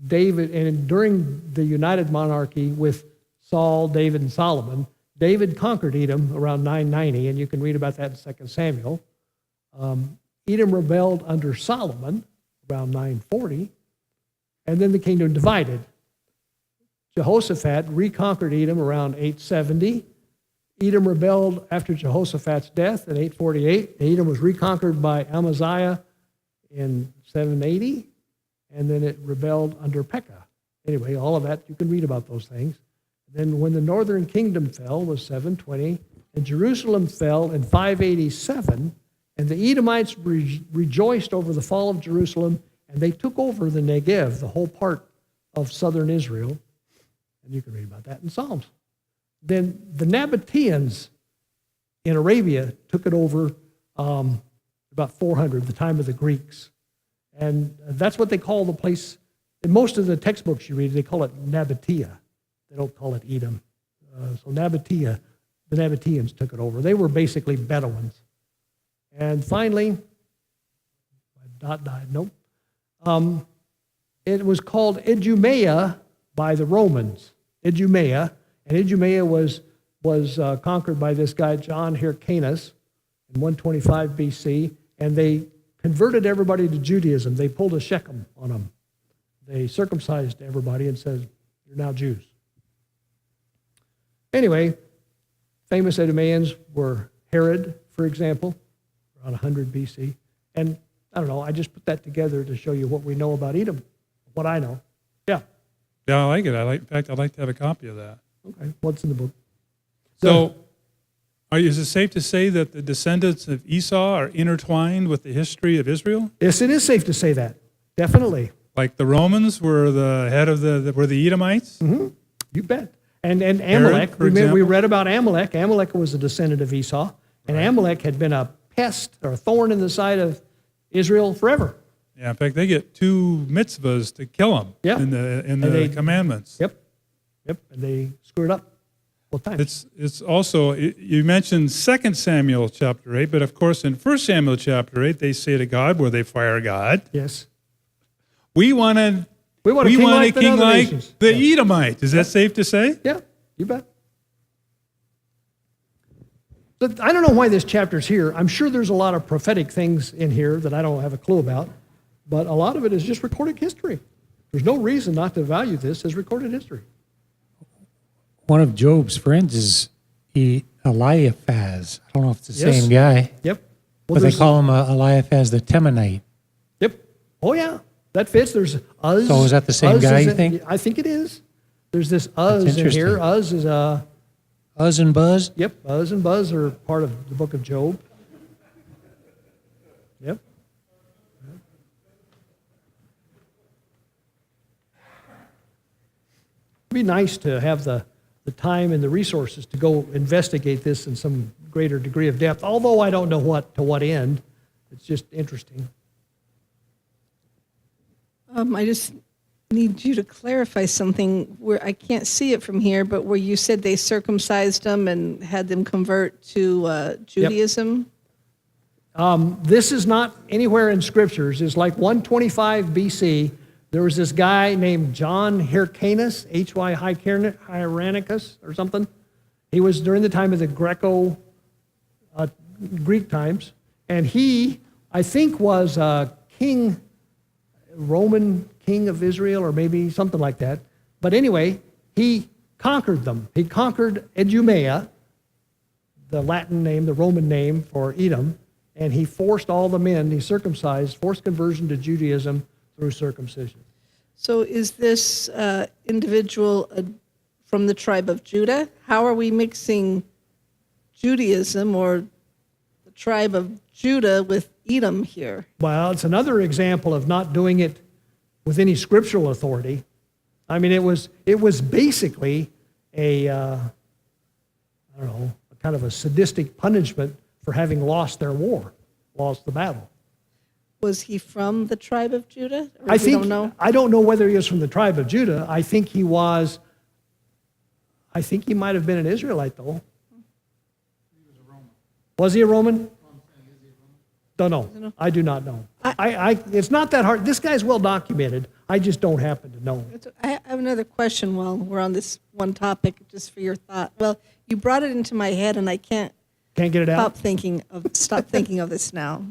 David, and during the United Monarchy with Saul, David, and Solomon, David conquered Edom around 990, and you can read about that in 2 Samuel. Edom rebelled under Solomon around 940, and then the kingdom divided. Jehoshaphat reconquered Edom around 870. Edom rebelled after Jehoshaphat's death in 848. Edom was reconquered by Amaziah in 780, and then it rebelled under Pekah. Anyway, all of that, you can read about those things. Then when the northern kingdom fell was 720, and Jerusalem fell in 587, and the Edomites rejoiced over the fall of Jerusalem, and they took over the Negev, the whole part of southern Israel. And you can read about that in Psalms. Then the Nabateans in Arabia took it over about 400, the time of the Greeks. And that's what they call the place. In most of the textbooks you read, they call it Nabatea. They don't call it Edom. So Nabatea, the Nabateans took it over. They were basically Bedouins. And finally, my dot died, nope. It was called Idumea by the Romans. Idumea. And Idumea was conquered by this guy, John Hyrcanus, in 125 BC. And they converted everybody to Judaism. They pulled a Shechem on them. They circumcised everybody and said, you're now Jews. Anyway, famous Idumeans were Herod, for example, around 100 BC. And I don't know, I just put that together to show you what we know about Edom, what I know. Yeah. Yeah, I like it. In fact, I'd like to have a copy of that. Okay, what's in the book? So, is it safe to say that the descendants of Esau are intertwined with the history of Israel? Yes, it is safe to say that. Definitely. Like the Romans were the head of were the Edomites? Mm-hmm. You bet. And Amalek, for example? we read about Amalek. Amalek was a descendant of Esau. And Amalek had been a pest or a thorn in the side of Israel forever. Yeah, in fact, they get 2 mitzvahs to kill them in the commandments. Yep, and they screwed up. Well, thanks. It's also, you mentioned 2 Samuel chapter 8, but of course in 1 Samuel chapter 8, they say to God, where they fire God, Yes. we want a We want a king like the other nations. the Edomite. Is that safe to say? Yeah, you bet. But I don't know why this chapter's here. I'm sure there's a lot of prophetic things in here that I don't have a clue about, but a lot of it is just recorded history. There's no reason not to value this as recorded history. One of Job's friends is Eliphaz. I don't know if it's the Yes. same guy, Yep. but they call him Eliphaz the Temanite. Yep. Oh, yeah. That fits. There's Uz. So is that the same Uz guy, is you in- think? I think it is. There's this Uz in interesting. here. Uz is Uz and Buzz? yep, Uz and Buzz are part of the book of Job. Yep. It'd be nice to have the time and the resources to go investigate this in some greater degree of depth, although I don't know to what end. It's just interesting. I just need you to clarify something where I can't see it from here, but where you said they circumcised them and had them convert to Judaism. This is not anywhere in scriptures. It's like 125 BC. There was this guy named John Hyrcanus, H.Y. Hyrcanus or something. He was during the time of the Greek times. And he, I think, was king, Roman king of Israel, or maybe something like that. But anyway, he conquered them. He conquered Idumea, the Latin name, the Roman name for Edom, and he forced all the men, he circumcised, forced conversion to Judaism through circumcision. So is this individual from the tribe of Judah? How are we mixing Judaism or the tribe of Judah with Edom here? Well, it's another example of not doing it with any scriptural authority. I mean, it was basically a kind of a sadistic punishment for having lost their war, lost the battle. Was he from the tribe of Judah? Or I think don't know? I don't know whether he was from the tribe of Judah. I think he might have been an Israelite though. Was he a Roman? Don't know. I do not know. It's not that hard. This guy's well documented. I just don't happen to know. I have another question while we're on this one topic, just for your thought. Well, you brought it into my head, and I can't get it out. Stop thinking of this now.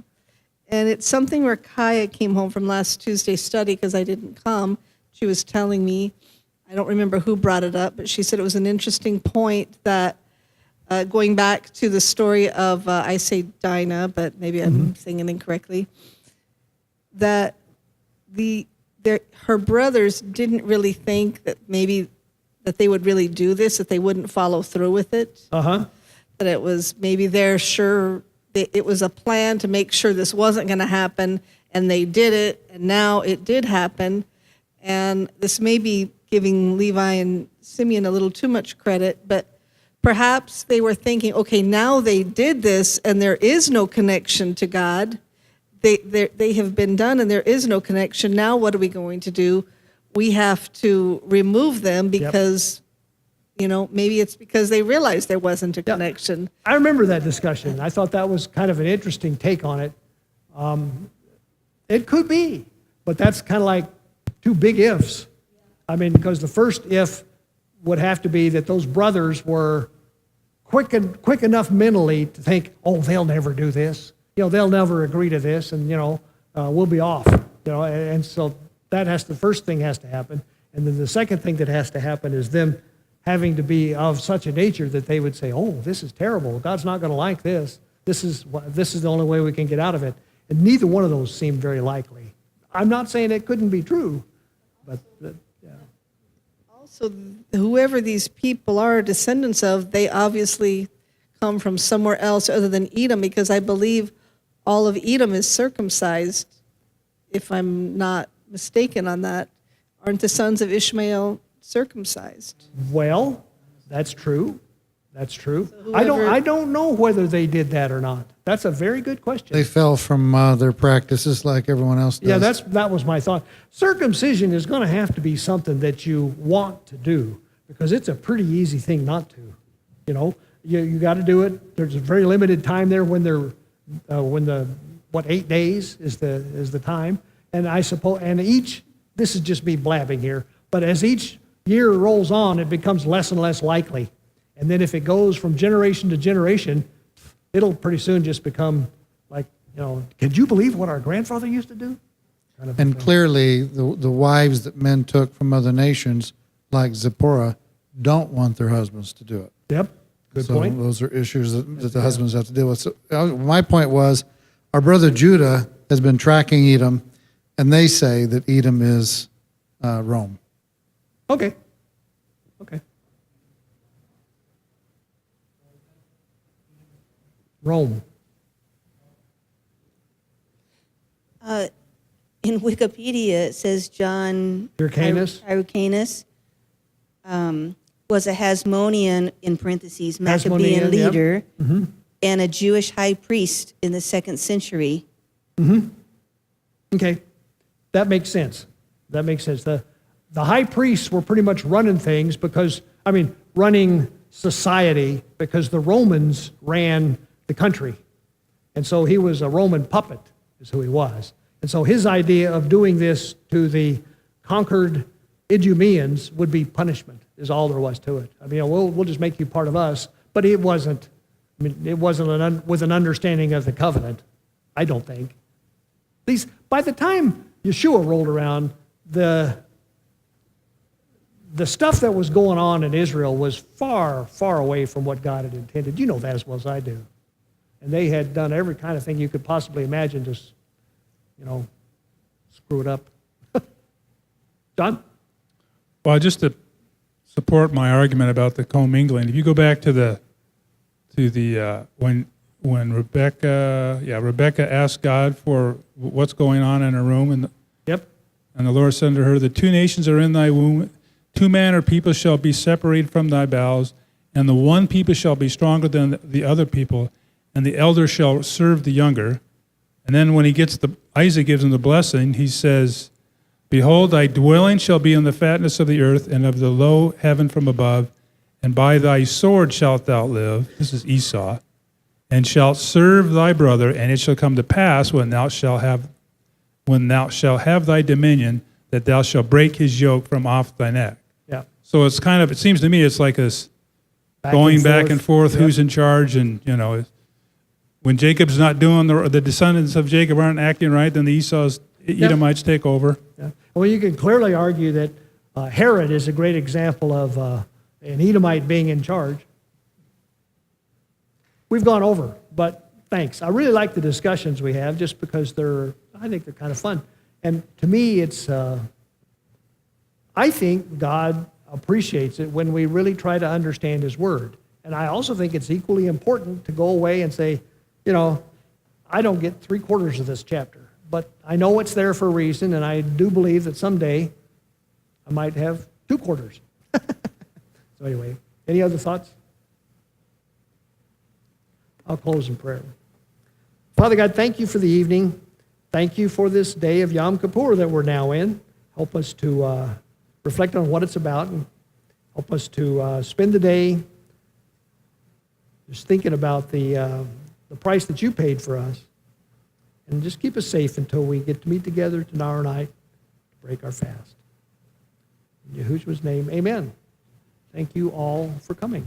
And it's something where Kaya came home from last Tuesday's study because I didn't come. She was telling me, I don't remember who brought it up, but she said it was an interesting point that going back to the story of, I say Dinah, but maybe I'm saying it incorrectly, that her brothers didn't really think that maybe that they would really do this, that they wouldn't follow through with it. Uh-huh. That it was maybe they're sure it was a plan to make sure this wasn't going to happen, and they did it, and now it did happen. And this may be giving Levi and Simeon a little too much credit, but perhaps they were thinking, okay, now they did this, and there is no connection to God. They have been done, and there is no connection. Now what are we going to do? We have to remove them because... maybe it's because they realized there wasn't a connection. I remember that discussion. I thought that was kind of an interesting take on it. It could be, but that's kind of like two big ifs. I mean, because the first if would have to be that those brothers were quick enough mentally to think, oh, they'll never do this. They'll never agree to this, and we'll be off. And so the first thing has to happen, and then the second thing that has to happen is them having to be of such a nature that they would say, oh, this is terrible. God's not going to like this. This is the only way we can get out of it. And neither one of those seemed very likely. I'm not saying it couldn't be true, but yeah. Also, whoever these people are descendants of, they obviously come from somewhere else other than Edom, because I believe all of Edom is circumcised, if I'm not mistaken on that. Aren't the sons of Ishmael circumcised? Well, that's true. That's true. So I don't know whether they did that or not. That's a very good question. They fell from their practices like everyone else does. Yeah, that was my thought. Circumcision is going to have to be something that you want to do, because it's a pretty easy thing not to. You know, you got to do it. There's a very limited time there when they're, when the, 8 days is the time. And I suppose, and this is just me blabbing here, but as each year rolls on, it becomes less and less likely. And then if it goes from generation to generation, it'll pretty soon just become like, could you believe what our grandfather used to do? Kind of a And thing. clearly, the wives that men took from other nations, like Zipporah, don't want their husbands to do it. Yep, good So point. those are issues that the husbands have to deal with. So, my point was, our brother Judah has been tracking Edom, and they say that Edom is Rome. Okay. Rome. In Wikipedia, it says John Hyrcanus? Hyrcanus was a Hasmonean, in parentheses, Hasmonean, Maccabean yep. leader, and a Jewish high priest in the 2nd century. Okay, that makes sense. The high priests were pretty much running things running society because the Romans ran the country. And so he was a Roman puppet, is who he was. And so his idea of doing this to the conquered Idumeans would be punishment, is all there was to it. We'll just make you part of us. But it wasn't, with an understanding of the covenant, I don't think. At least by the time Yeshua rolled around, the stuff that was going on in Israel was far, far away from what God had intended. You know that as well as I do. And they had done every kind of thing you could possibly imagine to, screw it up. John? Well, just to support my argument about the commingling, if you go back to when Rebecca asked God for what's going on in her room, and the Lord said unto her, "The 2 nations are in thy womb, 2 manner people shall be separated from thy bowels, and the one people shall be stronger than the other people, and the elder shall serve the younger." And then when Isaac gives him the blessing, he says, "Behold, thy dwelling shall be in the fatness of the earth and of the low heaven from above, and by thy sword shalt thou live," this is Esau, "and shalt serve thy brother, and it shall come to pass when thou shalt have thy dominion, that thou shalt break his yoke from off thy neck." Yeah. So it seems to me it's like us going back and forth, who's in charge, and when Jacob's not doing, the descendants of Jacob aren't acting right, then the Edomites take over. Yeah. Well, you can clearly argue that Herod is a great example of an Edomite being in charge. We've gone over, but thanks. I really like the discussions we have just because I think they're kind of fun. And to me, I think God appreciates it when we really try to understand His Word. And I also think it's equally important to go away and say, I don't get 3/4 of this chapter, but I know it's there for a reason, and I do believe that someday I might have 2/4. So anyway, any other thoughts? I'll close in prayer. Father God, thank you for the evening. Thank you for this day of Yom Kippur that we're now in. Help us to reflect on what it's about, and help us to spend the day just thinking about the price that you paid for us. And just keep us safe until we get to meet together tomorrow night to break our fast. In Yahushua's name, amen. Thank you all for coming.